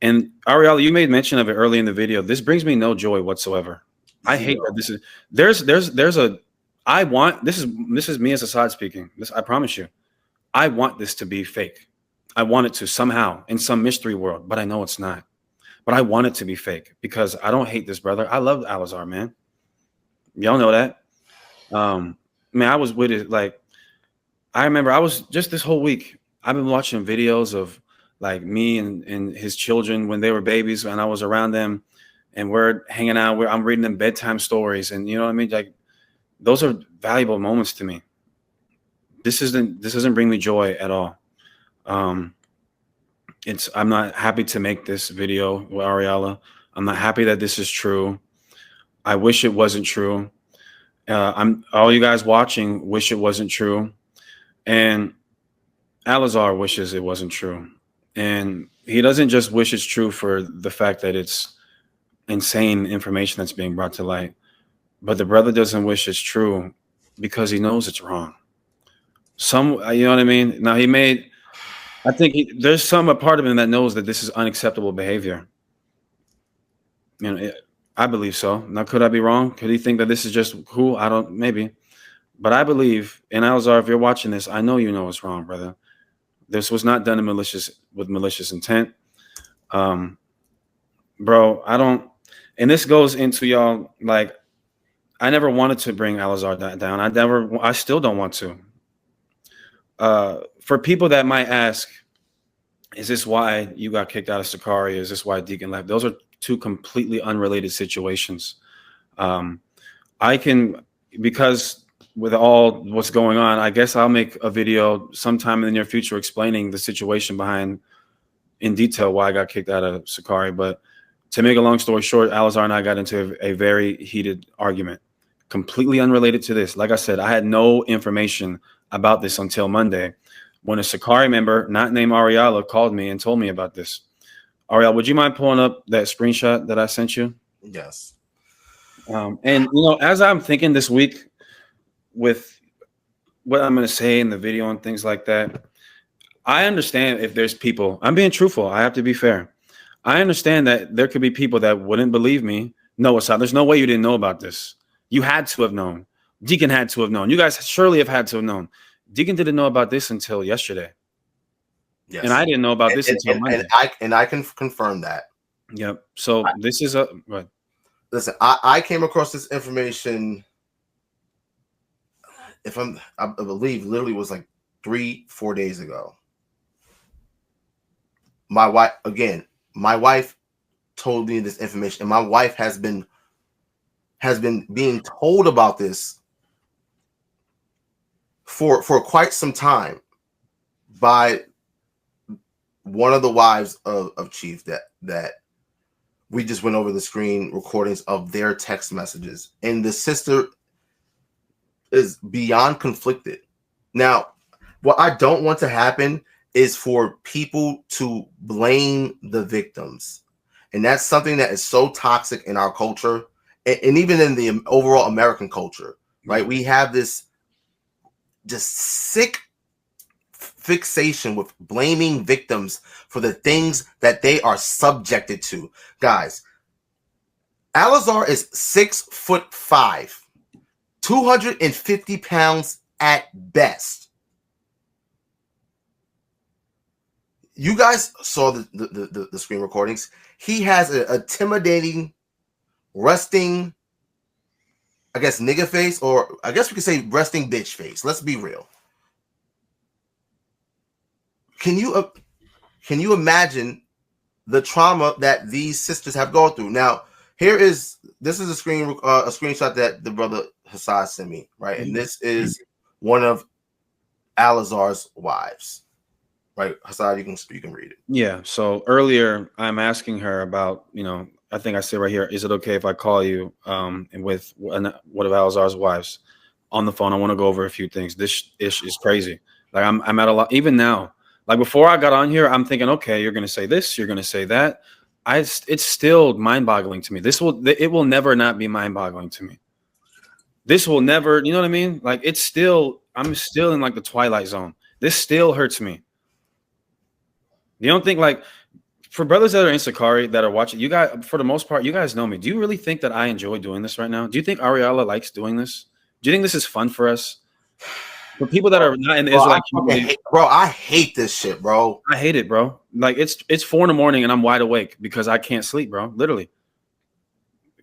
And Ahrayahla, you made mention of it early in the video. This brings me no joy whatsoever. I hate that this is this is me as Assad speaking. I promise you, I want this to be fake. I want it to somehow in some mystery world, but I know it's not. But I want it to be fake because I don't hate this brother. I love Ahlazar, man. Y'all know that. Man, I was with it. Like, I remember I was just this whole week, I've been watching videos of like me and his children when they were babies, and I was around them and we're hanging out where I'm reading them bedtime stories. And you know what I mean? Like, those are valuable moments to me. This doesn't bring me joy at all. I'm not happy to make this video with Ahrayahla. I'm not happy that this is true. I wish it wasn't true. All you guys watching wish it wasn't true. And Ahlazar wishes it wasn't true. And he doesn't just wish it's true for the fact that it's insane information that's being brought to light, but the brother doesn't wish it's true because he knows it's wrong. You know what I mean? Now I think there's a part of him that knows that this is unacceptable behavior. You know, I believe so. Now, could I be wrong? Could he think that this is just cool? Maybe. But I believe, and Ahlazar, if you're watching this, I know you know it's wrong, brother. This was not done with malicious intent. Bro, and this goes into y'all, like, I never wanted to bring Ahlazar down. I still don't want to. For people that might ask, is this why you got kicked out of sicarii? Is this why Deacon left? Those are two completely unrelated situations. Because with all what's going on, I guess I'll make a video sometime in the near future explaining the situation behind in detail why I got kicked out of sicarii. But to make a long story short, Ahlazar and I got into a very heated argument, completely unrelated to this. Like I said, I had no information about this until Monday, when a sicarii member, not named Ahrayahla, called me and told me about this. Ahrayahla, would you mind pulling up that screenshot that I sent you? Yes. And as I'm thinking this week with what I'm going to say in the video and things like that, I understand if there's people. I'm being truthful. I have to be fair. I understand that there could be people that wouldn't believe me. No, Asad, there's no way you didn't know about this. You had to have known. Deacon had to have known. You guys surely have had to have known. Deacon didn't know about this until yesterday. Yes. And I didn't know about this until Monday. And I can confirm that. Yep. So this is what? Listen, I came across this information. I believe literally was like 3-4 days ago. My wife told me this information, and my wife has been being told about this for quite some time by one of the wives of Chief that we just went over the screen recordings of their text messages, and the sister is beyond conflicted. Now, what I don't want to happen is for people to blame the victims, and that's something that is so toxic in our culture, and even in the overall American culture, right? We have this just sick fixation with blaming victims for the things that they are subjected to. Guys, Ahlazar is 6'5", 250 pounds at best. You guys saw the screen recordings. He has an intimidating, resting, I guess, nigga face, or I guess we could say resting bitch face. Let's be real. Can you imagine the trauma that these sisters have gone through? Now, this is a screenshot that the brother Hassad sent me, right? And this is one of Ahlazar's wives, right? Hassad, you can read it. Yeah. So earlier, I'm asking her about, I think I said right here, is it okay if I call you and with one of Ahlazar's wives on the phone? I want to go over a few things. This ish is crazy. Like I'm at a lot, even now. Like before I got on here, I'm thinking, okay, you're going to say this, you're going to say that. It's still mind-boggling to me. It will never not be mind-boggling to me. This will never, you know what I mean? Like I'm still in like the twilight zone. This still hurts me. You don't think, like, for brothers that are in sicarii that are watching, you guys, for the most part, you guys know me. Do you really think that I enjoy doing this right now? Do you think Ahrayahla likes doing this? Do you think this is fun for us? For people that are not in the Israelite community, I hate this shit, bro. I hate it, bro. Like it's 4 a.m. and I'm wide awake because I can't sleep, bro. Literally.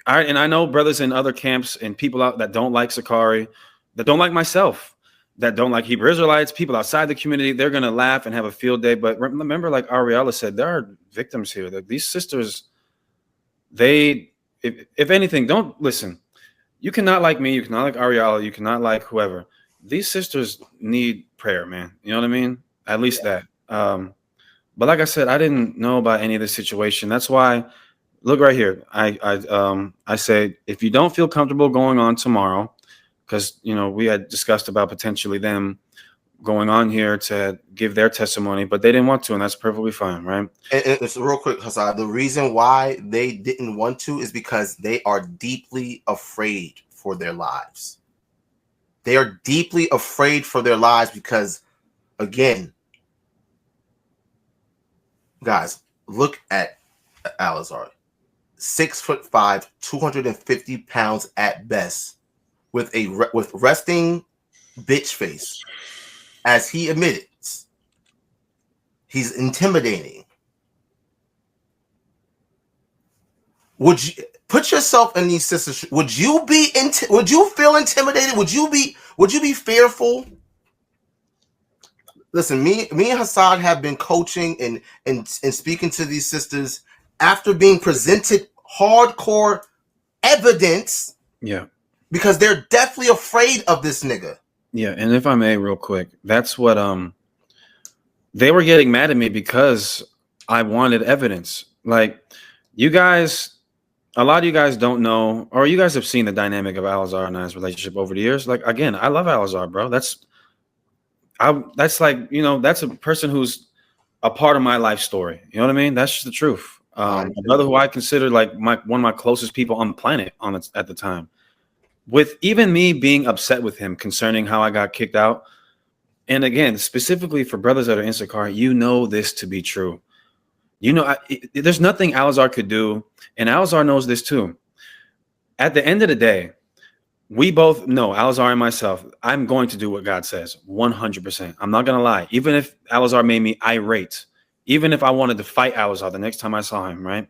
And I know brothers in other camps and people out that don't like sicarii, that don't like myself, that don't like Hebrew Israelites, people outside the community, they're gonna laugh and have a field day. But remember, like Ahrayahla said, there are victims here. That these sisters, if anything, don't listen. You cannot like me, you cannot like Ahrayahla, you cannot like whoever. These sisters need prayer, man. You know what I mean? At least that. But like I said, I didn't know about any of this situation. That's why, look right here. I say, if you don't feel comfortable going on tomorrow, because we had discussed about potentially them going on here to give their testimony, but they didn't want to, and that's perfectly fine, right? And it's real quick, Hassan. The reason why they didn't want to is because they are deeply afraid for their lives. They are deeply afraid for their lives because, again, guys, look at Ahlazar. 6'5", 250 pounds at best, with resting bitch face, as he admits. He's intimidating. Would you put yourself in these sisters? Would you feel intimidated? Would you be fearful? Listen, me and Hassan have been coaching and speaking to these sisters after being presented hardcore evidence. Yeah. Because they're definitely afraid of this nigga. Yeah, and if I may, real quick, that's what they were getting mad at me because I wanted evidence. Like, you guys, a lot of you guys don't know, or you guys have seen the dynamic of Ahlazar and I's relationship over the years. Like, again, I love Ahlazar, bro. That's like, you know, that's a person who's a part of my life story. You know what I mean? That's just the truth. A brother who I consider like one of my closest people on the planet at the time. With even me being upset with him concerning how I got kicked out. And again, specifically for brothers that are in sicarii, you know this to be true. You know, there's nothing Ahlazar could do. And Ahlazar knows this too. At the end of the day, we both know, Ahlazar and myself, I'm going to do what God says 100%. I'm not going to lie. Even if Ahlazar made me irate, even if I wanted to fight Ahlazar the next time I saw him, right?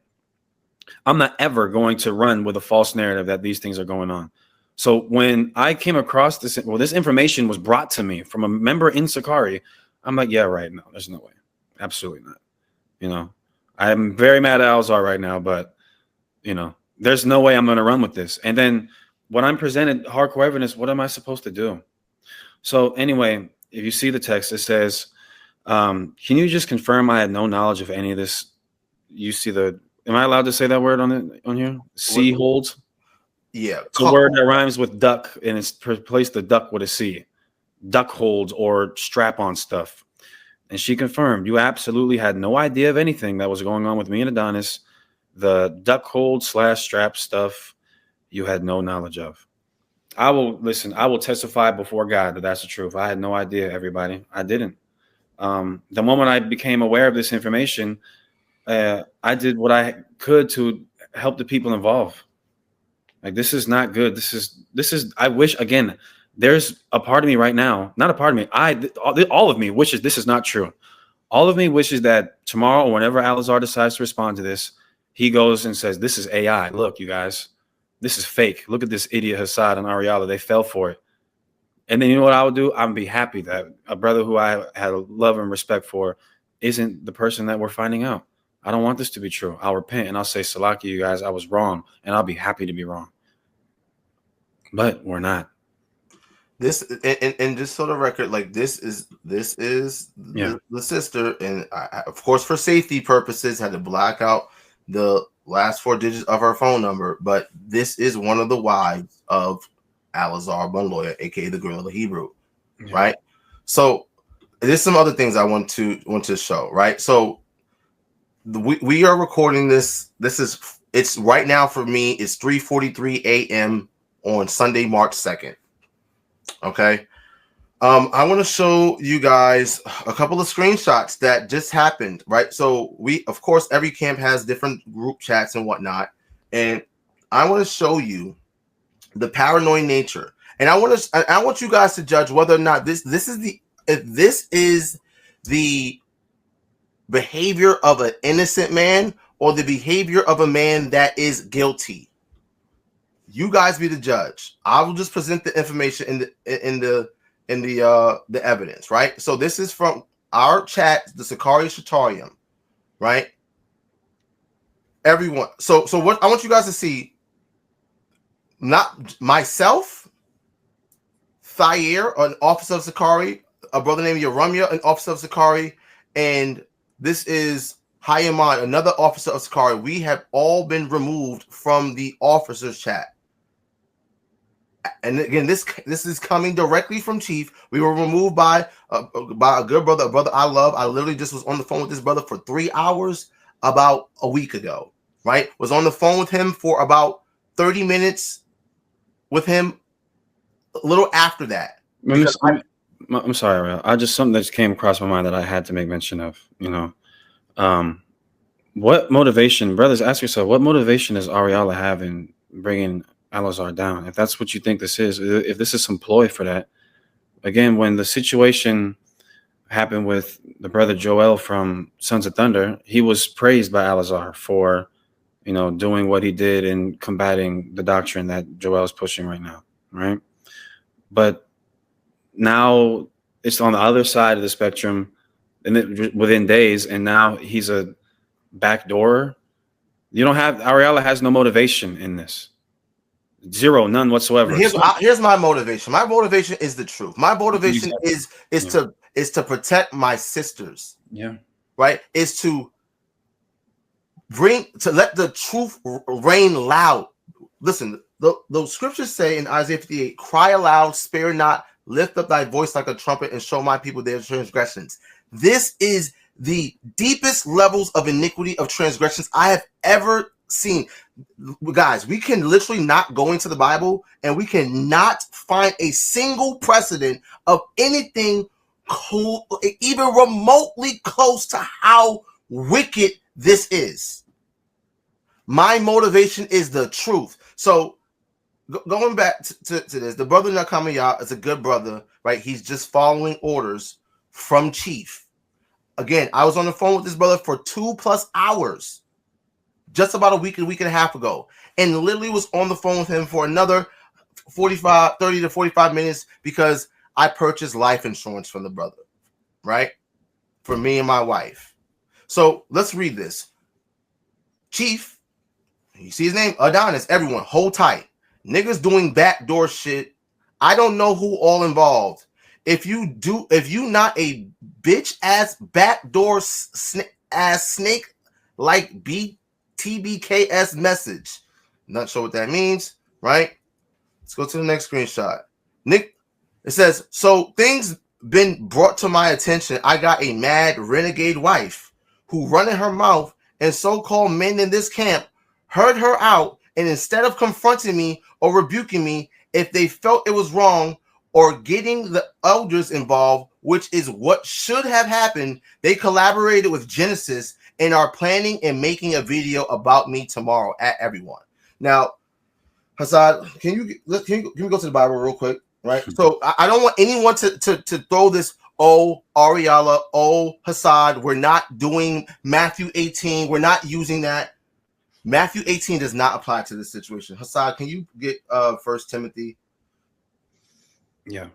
I'm not ever going to run with a false narrative that these things are going on. So when I came across this, this information was brought to me from a member in sicarii. I'm like, yeah, right. No, there's no way. Absolutely not. You know, I'm very mad at Ahlazar right now, but, you know, there's no way I'm going to run with this. And then when I'm presented hardcore evidence, what am I supposed to do? So anyway, if you see the text, it says, can you just confirm I had no knowledge of any of this? You see am I allowed to say that word on here? C holds? Yeah. It's a word that rhymes with duck, and it's replaced the duck with a C. Duck holds or strap on stuff. And she confirmed, you absolutely had no idea of anything that was going on with me and Adonis. The duck hold / strap stuff you had no knowledge of. I will testify before God that that's the truth. I had no idea, everybody. I didn't. The moment I became aware of this information, I did what I could to help the people involved. Like, this is not good. This is, I wish, again, there's a part of me right now, not a part of me. All of me wishes this is not true. All of me wishes that tomorrow, or whenever Ahlazar decides to respond to this, he goes and says, this is AI. Look, you guys, this is fake. Look at this idiot Hassan and Ahrayahla. They fell for it. And then you know what I would do? I'd be happy that a brother who I had love and respect for isn't the person that we're finding out. I don't want this to be true. I'll repent and I'll say, Salaki, you guys, I was wrong. And I'll be happy to be wrong. But we're not. This and just for the record, like this is Yeah. the sister, and I, of course, for safety purposes, had to black out the last 4 digits of her phone number. But this is one of the wives of Ahlazar BanLawya, aka the Gorilla Hebrew, right? So there's some other things I want to show, right? So we are recording this. It's right now for me. It's 3:43 a.m. on Sunday, March 2nd. Okay. I want to show you guys a couple of screenshots that just happened, right? So of course, every camp has different group chats and whatnot. And I want to show you the paranoid nature. And I want you guys to judge whether or not this is the behavior of an innocent man or the behavior of a man that is guilty. You guys be the judge. I will just present the information in the evidence, right? So this is from our chat, the sicarii Shatarium, right? Everyone. So what I want you guys to see, not myself, Thayer, an officer of sicarii, a brother named Yaramya, an officer of sicarii, and this is Hayaman, another officer of sicarii. We have all been removed from the officers chat. And again, this is coming directly from Chief. We were removed by a good brother, a brother I love. I literally just was on the phone with this brother for 3 hours about a week ago, right? Was on the phone with him for about 30 minutes with him a little after that. Because I'm sorry, Ahrayahla. I just something that just came across my mind that I had to make mention of. What motivation, brothers? Ask yourself, what motivation does Ahrayahla have in bringing Ahlazar down? If that's what you think this is, if this is some ploy for that, again, when the situation happened with the brother Joel from Sons of Thunder, he was praised by Ahlazar for, doing what he did in combating the doctrine that Joel is pushing right now, right? But now it's on the other side of the spectrum, and within days, and now he's a backdoor. You don't have Ahrayahla has no motivation in this. Zero, none whatsoever. Here's my motivation. My motivation is the truth. My motivation is to protect my sisters. Yeah. Right? Is to let the truth reign loud. Listen, the scriptures say in Isaiah 58, cry aloud, spare not, lift up thy voice like a trumpet, and show my people their transgressions. This is the deepest levels of iniquity of transgressions I have ever seen. Guys, we can literally not go into the Bible and we cannot find a single precedent of anything even remotely close to how wicked this is. My motivation is the truth. So going back to this, the brother Nakamaya is a good brother, right? He's just following orders from Chief. Again, I was on the phone with this brother for 2+ hours just about a week and a half ago, and literally was on the phone with him for another 30 to 45 minutes because I purchased life insurance from the brother, right? For me and my wife. So let's read this. Chief, you see his name? Adonis. Everyone, hold tight. Niggas doing backdoor shit. I don't know who all involved. If you not a bitch ass backdoor ass snake like BTBKS message. Not sure what that means, right? Let's go to the next screenshot. Nick, it says, so things been brought to my attention. I got a mad renegade wife who running her mouth, and so-called men in this camp heard her out, and instead of confronting me or rebuking me if they felt it was wrong or getting the elders involved, which is what should have happened, they collaborated with Genesis and are planning and making a video about me tomorrow at everyone. Now, Hassad, can we go to the Bible real quick, right? So I don't want anyone to throw this, oh, Ahrayahla, oh, Hassad, we're not doing Matthew 18. We're not using that. Matthew 18 does not apply to this situation. Hassad, can you get 1 Timothy? Yeah.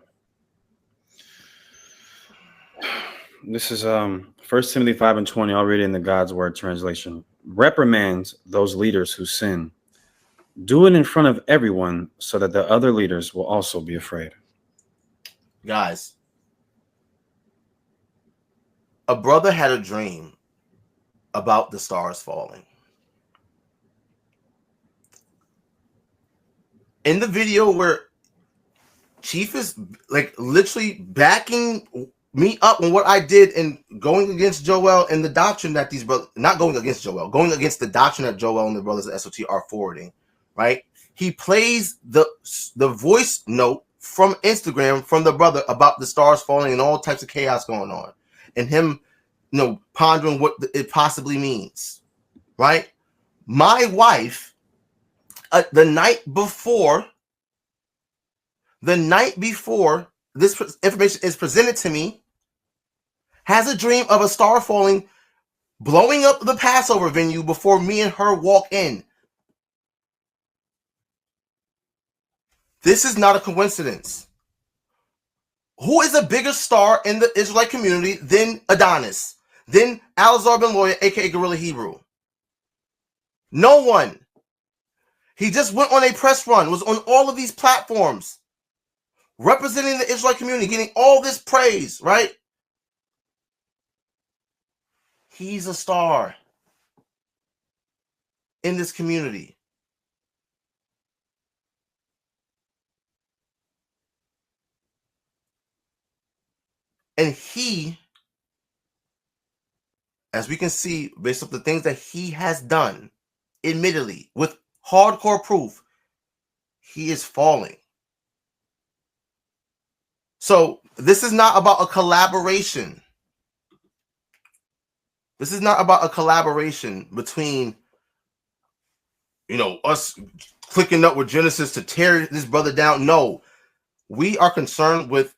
This is 1 Timothy 5:20. I'll read it in the God's Word translation. Reprimands those leaders who sin. Do it in front of everyone so that the other leaders will also be afraid. Guys, a brother had a dream about the stars falling. In the video where Chief is like literally backing me up on what I did and going against Joel and the doctrine that these brothers, not going against Joel, going against the doctrine that Joel and the brothers at SOT are forwarding, right? He plays the voice note from Instagram from the brother about the stars falling and all types of chaos going on, and him, pondering what it possibly means, right? My wife, the night before this information is presented to me, has a dream of a star falling, blowing up the Passover venue before me and her walk in. This is not a coincidence. Who is a bigger star in the Israelite community than Adonis, than Ahlazar BanLawya, aka Guerrilla Hebrew? No one. He just went on a press run, was on all of these platforms, representing the Israelite community, getting all this praise, right? He's a star in this community. And he, as we can see, based off the things that he has done, admittedly, with hardcore proof, he is falling. So this is not about a collaboration. This is not about a collaboration between, us clicking up with Genesis to tear this brother down. No, we are concerned with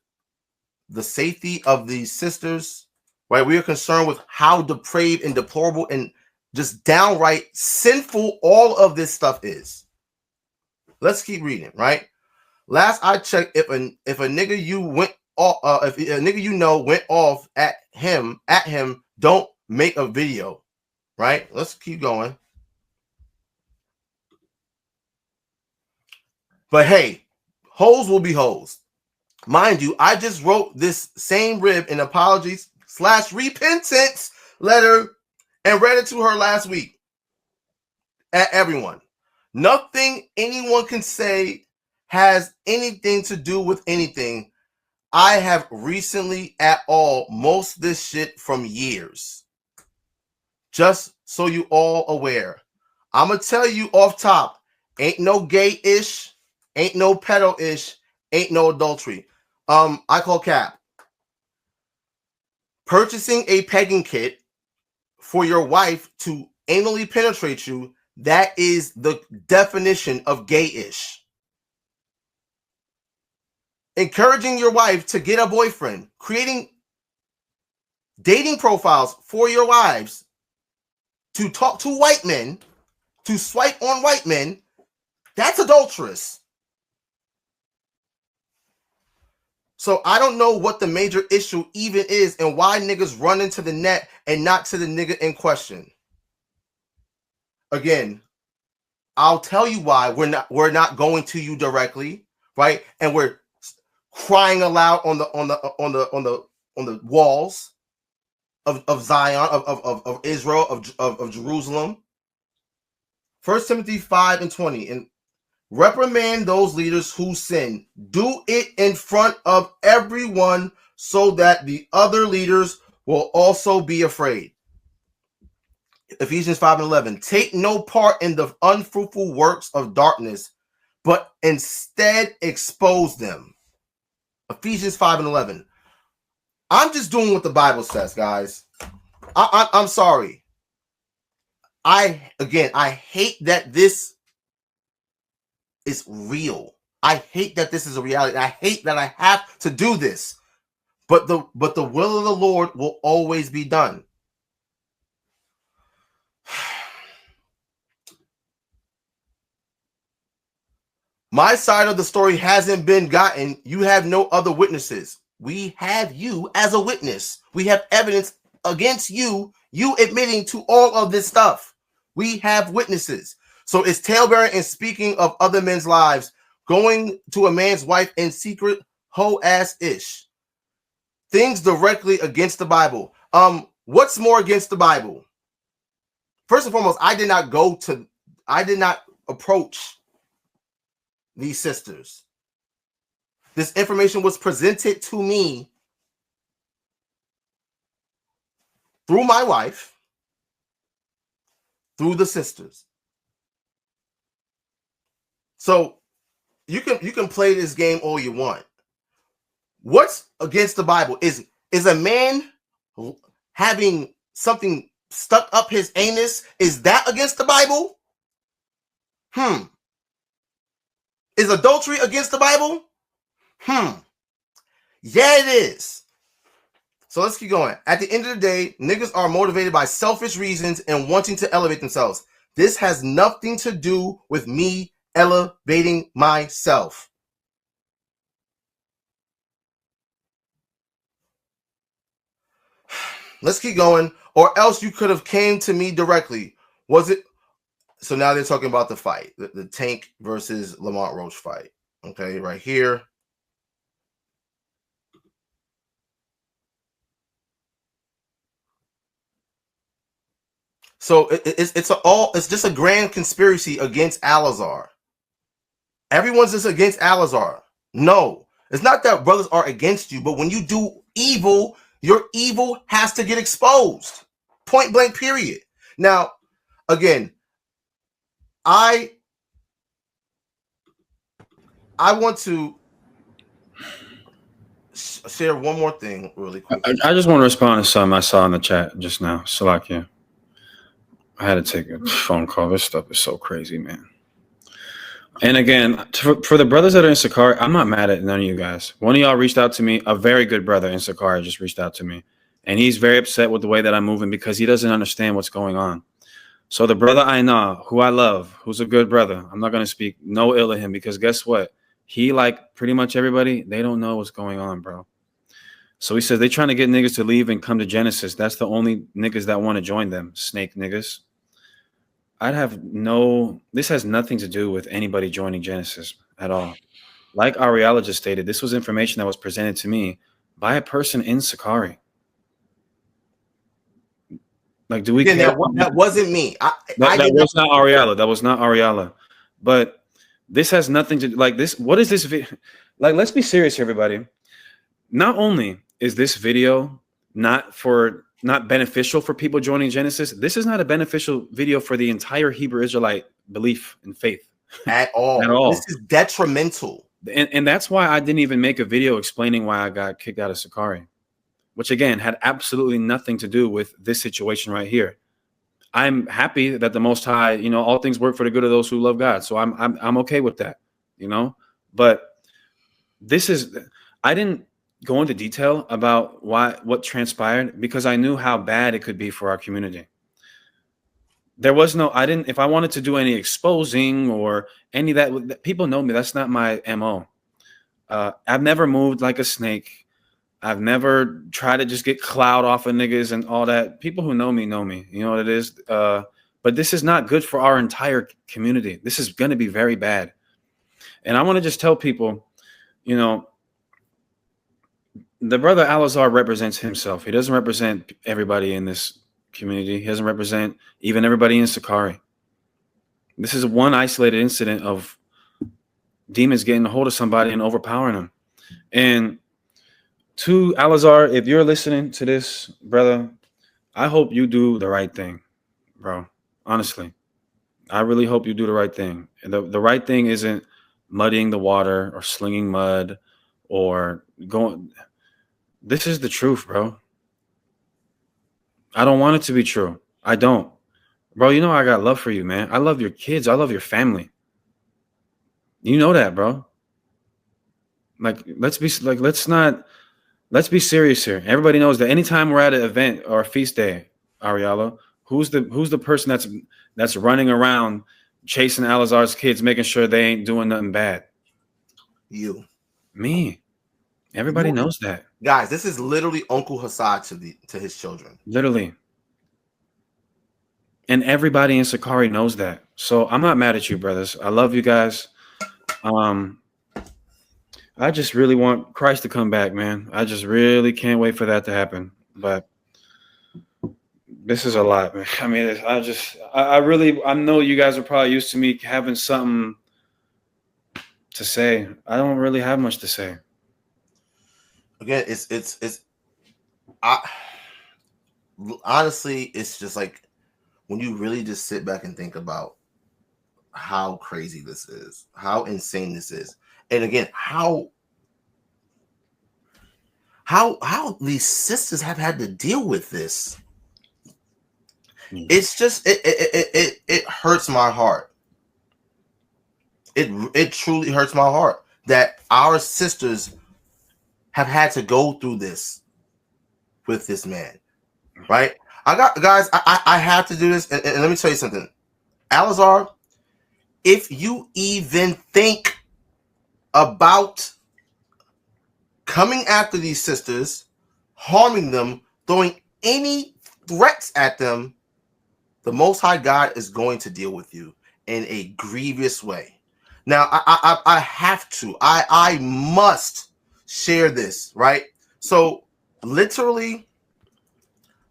the safety of these sisters, right? We are concerned with how depraved and deplorable and just downright sinful all of this stuff is. Let's keep reading, right? Last I checked, if a nigga you went off, if a nigga went off at him, don't make a video, right? Let's keep going. But hey, hoes will be hoes. Mind you, I just wrote this same rib an apologies / repentance letter and read it to her last week. At everyone. Nothing anyone can say has anything to do with anything. I have recently at all most this shit from years. Just so you all aware. I'm going to tell you off top, ain't no gay-ish, ain't no pedo-ish, ain't no adultery. I call cap. Purchasing a pegging kit for your wife to anally penetrate you, that is the definition of gay-ish. Encouraging your wife to get a boyfriend, creating dating profiles for your wives to talk to white men, to swipe on white men, that's adulterous. So I don't know what the major issue even is and why niggas run into the net and not to the nigga in question. Again, I'll tell you why we're not going to you directly, right? And we're crying aloud on the walls of Zion, of Israel, of Jerusalem. 1 Timothy 5:20, and reprimand those leaders who sin. Do it in front of everyone so that the other leaders will also be afraid. Ephesians 5:11, take no part in the unfruitful works of darkness, but instead expose them. Ephesians 5:11. I'm just doing what the Bible says, guys. I'm sorry. I hate that this is real. I hate that this is a reality. I hate that I have to do this. But the will of the Lord will always be done. My side of the story hasn't been gotten. You have no other witnesses. We have you as a witness. We have evidence against you admitting to all of this stuff. We have witnesses. So it's talebearing and speaking of other men's lives, going to a man's wife in secret, hoe-ass-ish. Things directly against the Bible. What's more against the Bible? First and foremost, I did not approach these sisters. This information was presented to me through my wife, through the sisters. So you can play this game all you want. What's against the Bible? Is a man having something stuck up his anus? Is that against the Bible? Is adultery against the Bible? Yeah, it is. So let's keep going. At the end of the day, niggas are motivated by selfish reasons and wanting to elevate themselves. This has nothing to do with me elevating myself. Let's keep going. Or else you could have came to me directly. Was it? So now they're talking about the fight, the Tank versus Lamont Roach fight. Okay, right here. So it's just a grand conspiracy against Ahlazar. Everyone's just against Ahlazar. No, It's not that brothers are against you, but when you do evil, your evil has to get exposed. Point blank, period. Now, again, I want to share one more thing really quickly. I just want to respond to something I saw in the chat just now. Salakia. I had to take a phone call. This stuff is so crazy, man. And again, for the brothers that are in Sicarii, I'm not mad at none of you guys. One of y'all reached out to me. A very good brother in Sicarii just reached out to me. And he's very upset with the way that I'm moving because he doesn't understand what's going on. So the brother I know, who I love, who's a good brother, I'm not going to speak no ill of him because guess what? He, like pretty much everybody, they don't know what's going on, bro. So he says they're trying to get niggas to leave and come to Genesis. That's the only niggas that want to join them, snake niggas. This has nothing to do with anybody joining Genesis at all. Like Ahrayahla just stated, this was information that was presented to me by a person in Sicarii. Like, do we care? That wasn't me. That was not Ahrayahla. That was not Ahrayahla. But this has nothing to do, like this. What is this? Like, let's be serious, everybody. Not only is this video not beneficial for people joining Genesis, this is not a beneficial video for the entire Hebrew Israelite belief and faith at all. At all. This is detrimental. And that's why I didn't even make a video explaining why I got kicked out of Sicarii, which again had absolutely nothing to do with this situation right here. I'm happy that the Most High, all things work for the good of those who love God. So I'm okay with that, But I didn't go into detail about what transpired because I knew how bad it could be for our community. If I wanted to do any exposing or any of that, people know me. That's not my MO. I've never moved like a snake. I've never tried to just get clout off of niggas and all that. People who know me know me. You know what it is? But this is not good for our entire community. This is going to be very bad. And I want to just tell people, the brother Ahlazar represents himself. He doesn't represent everybody in this community. He doesn't represent even everybody in Sicarii. This is one isolated incident of demons getting a hold of somebody and overpowering them. And to Ahlazar, if you're listening to this, brother, I hope you do the right thing, bro. Honestly, I really hope you do the right thing. And the right thing isn't muddying the water or slinging mud or going. This is the truth, bro. I don't want it to be true. I don't. Bro, I got love for you, man. I love your kids. I love your family. You know that, bro. Like, let's be serious here. Everybody knows that anytime we're at an event or a feast day, Ahrayahla, who's the person that's running around chasing Ahlazar's kids, making sure they ain't doing nothing bad? You. Me. Everybody knows that. Guys, this is literally Uncle Hassad to his children. Literally. And everybody in Sicarii knows that. So I'm not mad at you, brothers. I love you guys. I just really want Christ to come back, man. I just really can't wait for that to happen. But this is a lot, man. I mean, I know you guys are probably used to me having something to say. I don't really have much to say. Again, honestly, it's just like when you really just sit back and think about how crazy this is, how insane this is, and again, how these sisters have had to deal with this. It's just it hurts my heart. It truly hurts my heart that our sisters have had to go through this with this man, right? I have to do this, and let me tell you something, Ahlazar. If you even think about coming after these sisters, harming them, throwing any threats at them, the Most High God is going to deal with you in a grievous way. Now, I have to, I must share this, right? So literally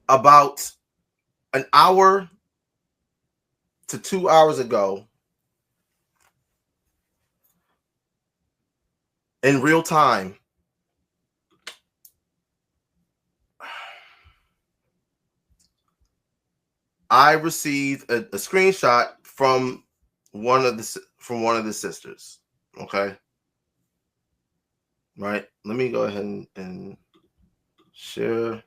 about an hour to 2 hours ago, in real time. I received a screenshot from one of the sisters. Okay. Right. Let me go ahead and share.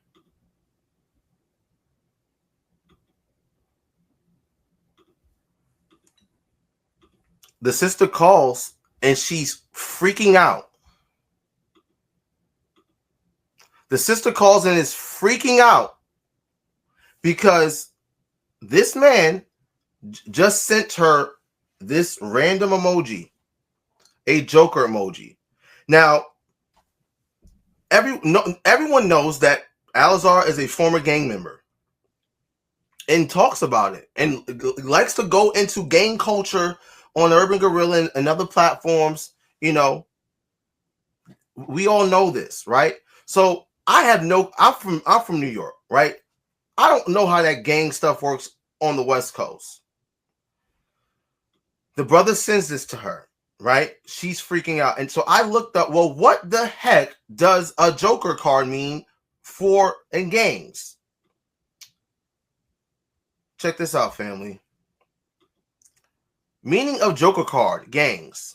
The sister calls and she's freaking out. The sister calls and is freaking out because this man just sent her this random emoji, a Joker emoji. Now, everyone knows that Ahlazar is a former gang member and talks about it and likes to go into gang culture on Urban Gorilla and other platforms. You know, we all know this, right? So I'm from New York, right? I don't know how that gang stuff works on the West Coast. The brother sends this to her, right? She's freaking out. And so I looked up, well, what the heck does a Joker card mean for in gangs? Check this out, family. Meaning of Joker card, gangs.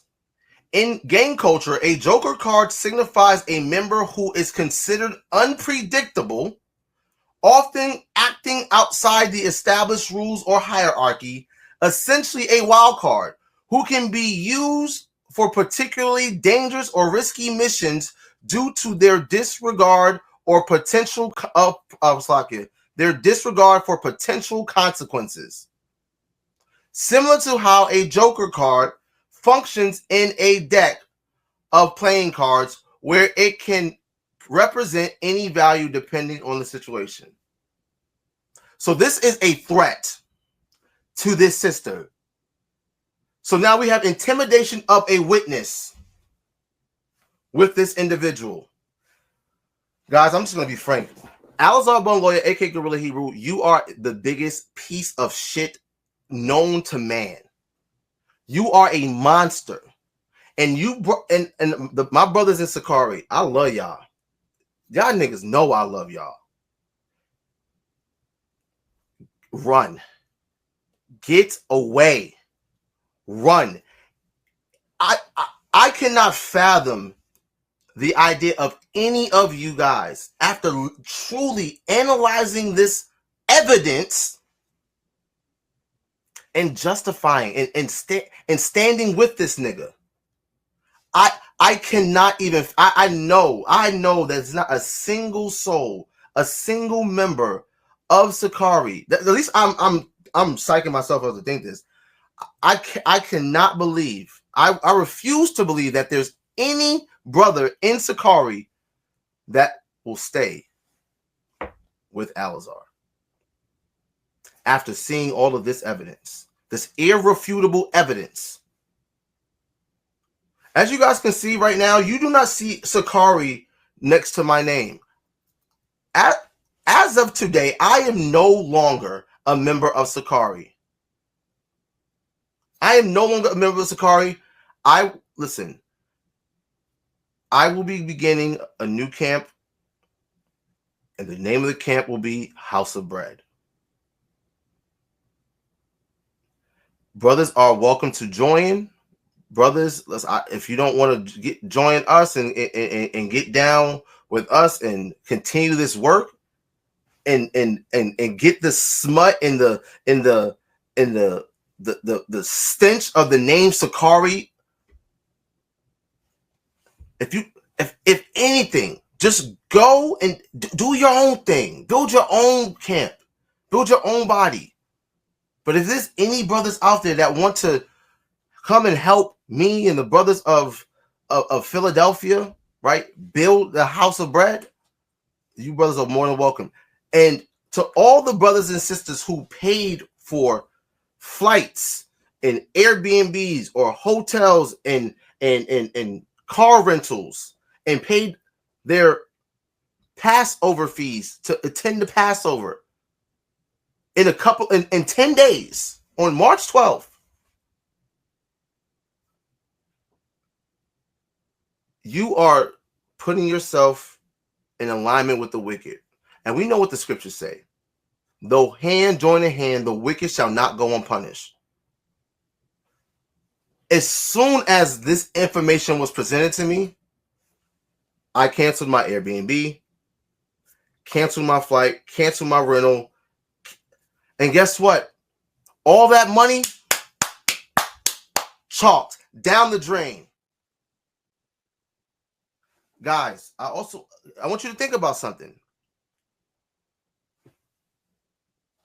In gang culture, a Joker card signifies a member who is considered unpredictable, often acting outside the established rules or hierarchy, essentially a wild card, who can be used for particularly dangerous or risky missions due to their disregard for potential consequences. Similar to how a Joker card functions in a deck of playing cards where it can represent any value depending on the situation. So this is a threat to this sister. So now we have intimidation of a witness with this individual. Guys, I'm just going to be frank. Ahlazar BanLawya, aka Gorilla Hebrew, you are the biggest piece of shit known to man. You are a monster. And my brothers in sicarii, I love y'all. Y'all niggas know I love y'all. Run. Get away. Run. I cannot fathom the idea of any of you guys, after truly analyzing this evidence and justifying and standing with this nigga. I cannot even. I know there's not a single soul, a single member of sicarii. At least I'm psyching myself up to think this. I cannot believe. I refuse to believe that there's any brother in sicarii that will stay with Ahlazar after seeing all of this evidence, this irrefutable evidence. As you guys can see right now, you do not see sicarii next to my name. As of today, I am no longer a member of sicarii. I am no longer a member of sicarii. Listen, I will be beginning a new camp, and the name of the camp will be House of Bread. Brothers are welcome to join. Brothers, if you don't want to join us and get down with us and continue this work and get the smut in the stench of the name sicarii. If anything, just go and do your own thing. Build your own camp. Build your own body. But if there's any brothers out there that want to come and help me and the brothers of Philadelphia, right, build the House of Bread, you brothers are more than welcome. And to all the brothers and sisters who paid for flights and Airbnbs or hotels and car rentals and paid their Passover fees to attend the Passover in 10 days on March 12th. you are putting yourself in alignment with the wicked. And we know what the scriptures say. Though hand join in hand, the wicked shall not go unpunished. As soon as this information was presented to me, I canceled my Airbnb, canceled my flight, canceled my rental. And guess what? All that money chalked down the drain. Guys, I want you to think about something.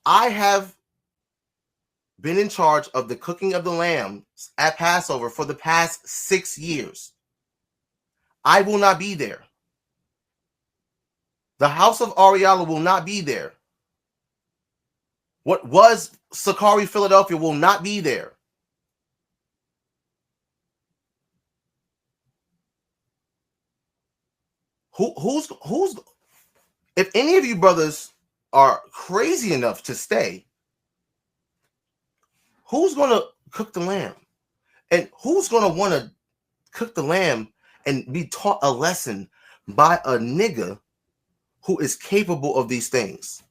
I have been in charge of the cooking of the lamb at Passover for the past 6 years. I will not be there. The house of Ahrayahla will not be there. What was Sicarii Philadelphia will not be there. Who's if any of you brothers are crazy enough to stay, who's going to cook the lamb? And who's going to want to cook the lamb and be taught a lesson by a nigga who is capable of these things?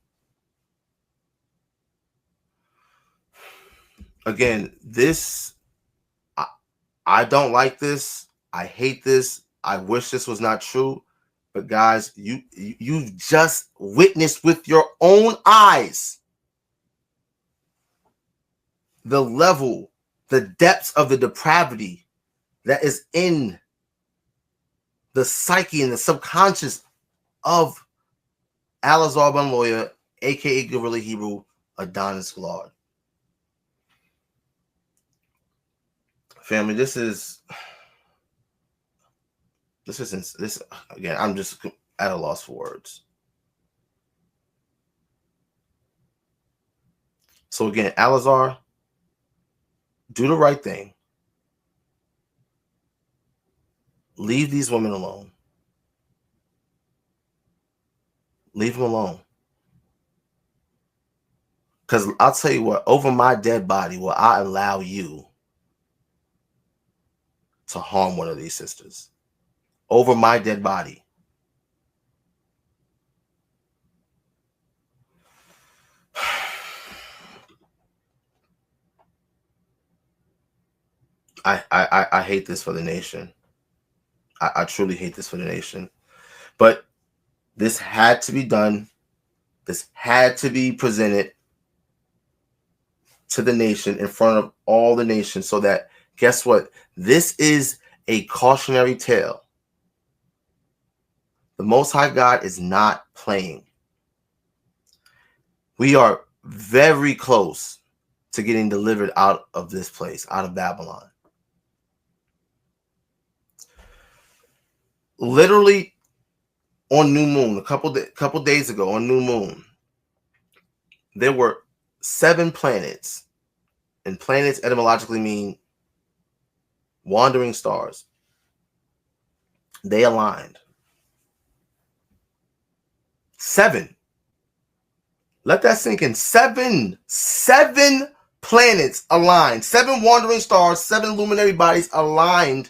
Again, this, I don't like this. I hate this. I wish this was not true. But guys, you just witnessed with your own eyes the level, the depths of the depravity that is in the psyche and the subconscious of Ahlazar BanLawya, aka Guerrilla Hebrew, Adonis Glard. Family, this again, I'm just at a loss for words. So again, Ahlazar, do the right thing. Leave these women alone. Leave them alone. Because I'll tell you what, over my dead body will I allow you to harm one of these sisters. Over my dead body. I hate this for the nation. I truly hate this for the nation. But this had to be done. This had to be presented to the nation in front of all the nations so that, guess what? This is a cautionary tale. The Most High God is not playing. We are very close to getting delivered out of this place, out of Babylon. Literally on New Moon, a couple days ago on New Moon, there were 7 planets, and planets etymologically mean wandering stars. They aligned. 7. Let that sink in. 7 planets aligned. 7 wandering stars, 7 luminary bodies aligned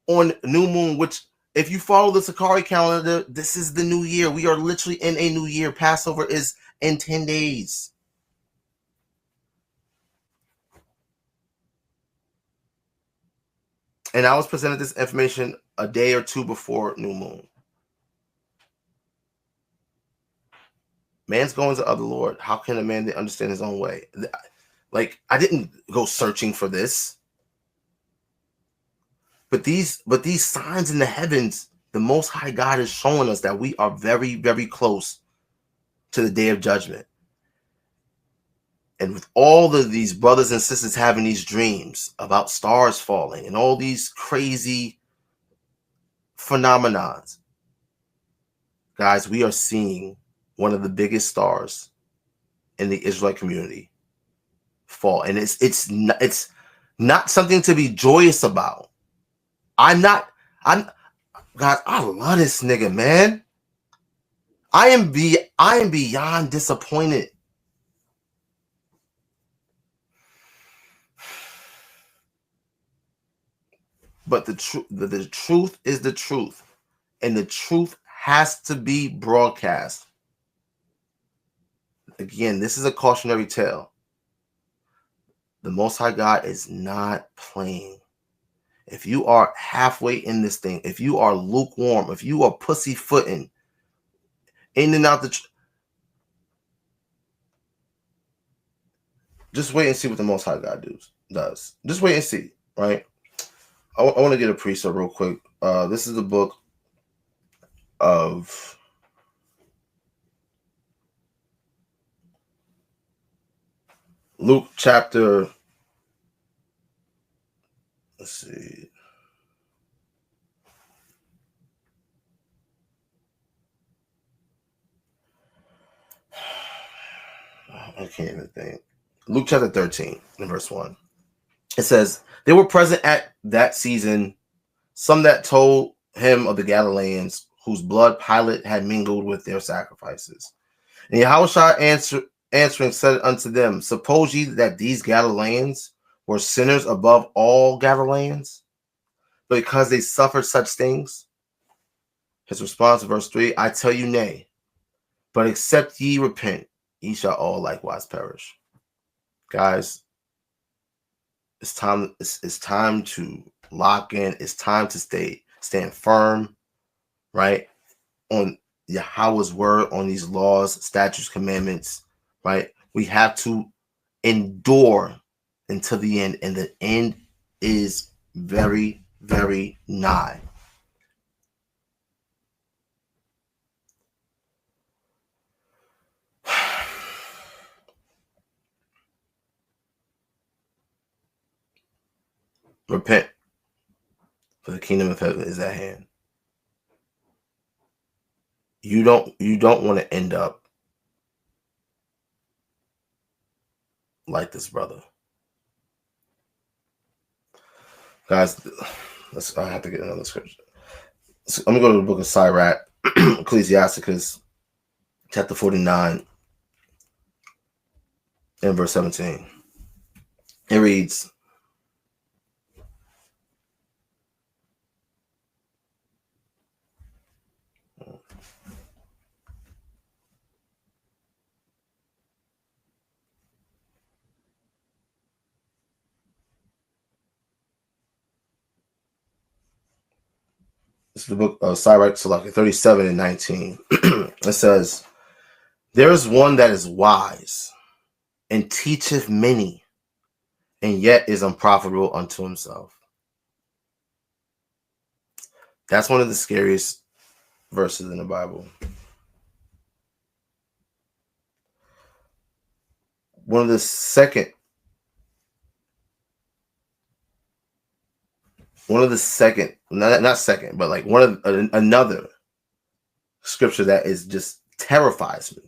on New Moon, which, if you follow the sicarii calendar, this is the new year. We are literally in a new year. Passover is in 10 days. And I was presented this information a day or 2 before New Moon. Man's going to other Lord. How can a man understand his own way? Like, I didn't go searching for this. But these signs in the heavens, the Most High God is showing us that we are very, very close to the day of judgment. And with all of these brothers and sisters having these dreams about stars falling and all these crazy phenomena, guys, we are seeing one of the biggest stars in the Israelite community fall. And it's not something to be joyous about. Guys, I love this nigga, man. I am beyond disappointed. But the truth is the truth, and the truth has to be broadcast. Again, this is a cautionary tale. The Most High God is not playing. If you are halfway in this thing, if you are lukewarm, if you are pussyfooting in and out just wait and see what the Most High God does. Just wait and see, right? I want to get a precept real quick. This is the book of Luke chapter, let's see. I can't even think. Luke chapter 13 and verse 1. It says, they were present at that season some that told him of the Galileans whose blood Pilate had mingled with their sacrifices. And Yahushua answering said unto them, suppose ye that these Galileans were sinners above all Galileans, because they suffered such things? His response, verse 3, I tell you nay, but except ye repent, ye shall all likewise perish. Guys, it's time to lock in. It's time to stand firm, right, on Yahweh's word, on these laws, statutes, commandments, right? We have to endure until the end, and the end is very, very nigh. Repent, for the kingdom of heaven is at hand. You don't want to end up like this brother. Guys, I have to get another scripture. So I'm going to go to the book of Sirach, Ecclesiasticus, chapter 49, and verse 17. It reads, this is the book of Sirach, 37 and 19. It says, there is one that is wise and teacheth many, and yet is unprofitable unto himself. That's one of the scariest verses in the Bible. One of the second, not second, but like one of another scripture that is just terrifies me,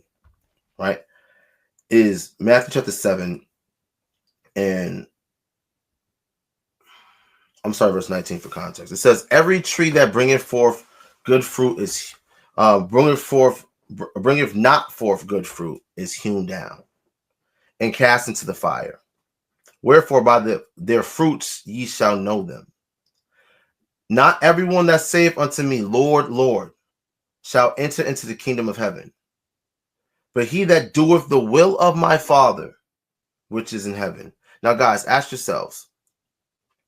right, is Matthew chapter 7, and I'm sorry, verse 19 for context. It says, every tree that bringeth forth good fruit is bringeth not forth good fruit is hewn down and cast into the fire. Wherefore by their fruits ye shall know them. Not everyone that saith unto me, Lord, Lord, shall enter into the kingdom of heaven, but he that doeth the will of my Father which is in heaven. Now, guys, ask yourselves,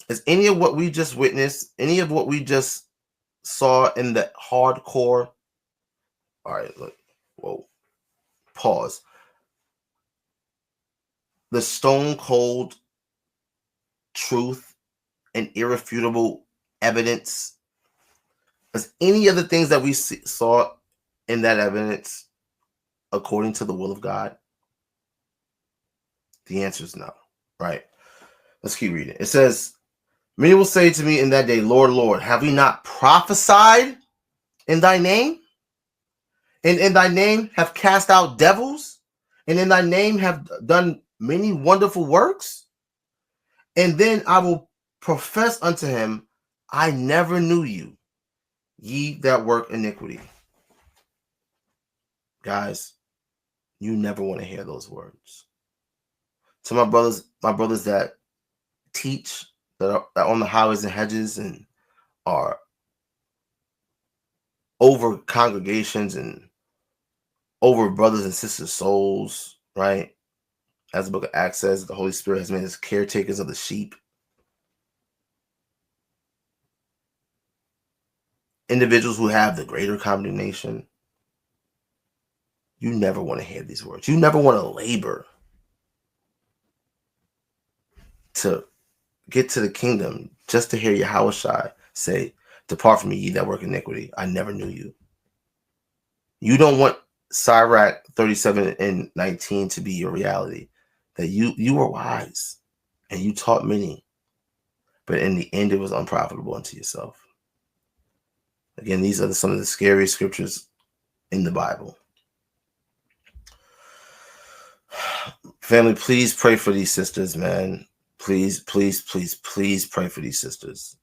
is any of what we just witnessed, any of what we just saw in the hardcore? All right, look, whoa, pause. The stone cold truth and irrefutable evidence. Is any of the things that we saw in that evidence according to the will of God? The answer is no, right? Let's keep reading. It says, many will say to me in that day, Lord, Lord, have we not prophesied in thy name? And in thy name have cast out devils? And in thy name have done many wonderful works? And then I will profess unto him, I never knew you, ye that work iniquity. Guys, you never want to hear those words. To my brothers that teach that are on the highways and hedges and are over congregations and over brothers and sisters' souls, right? As the book of Acts says, the Holy Spirit has made us caretakers of the sheep. Individuals who have the greater condemnation. You never want to hear these words. You never want to labor to get to the kingdom just to hear Yahushua say, "Depart from me, ye that work iniquity. I never knew you." You don't want Sirach 37 and 19 to be your reality. That you were wise and you taught many, but in the end it was unprofitable unto yourself. Again, these are some of the scariest scriptures in the Bible. Family, please pray for these sisters, man. Please, please, please, please pray for these sisters.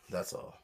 That's all.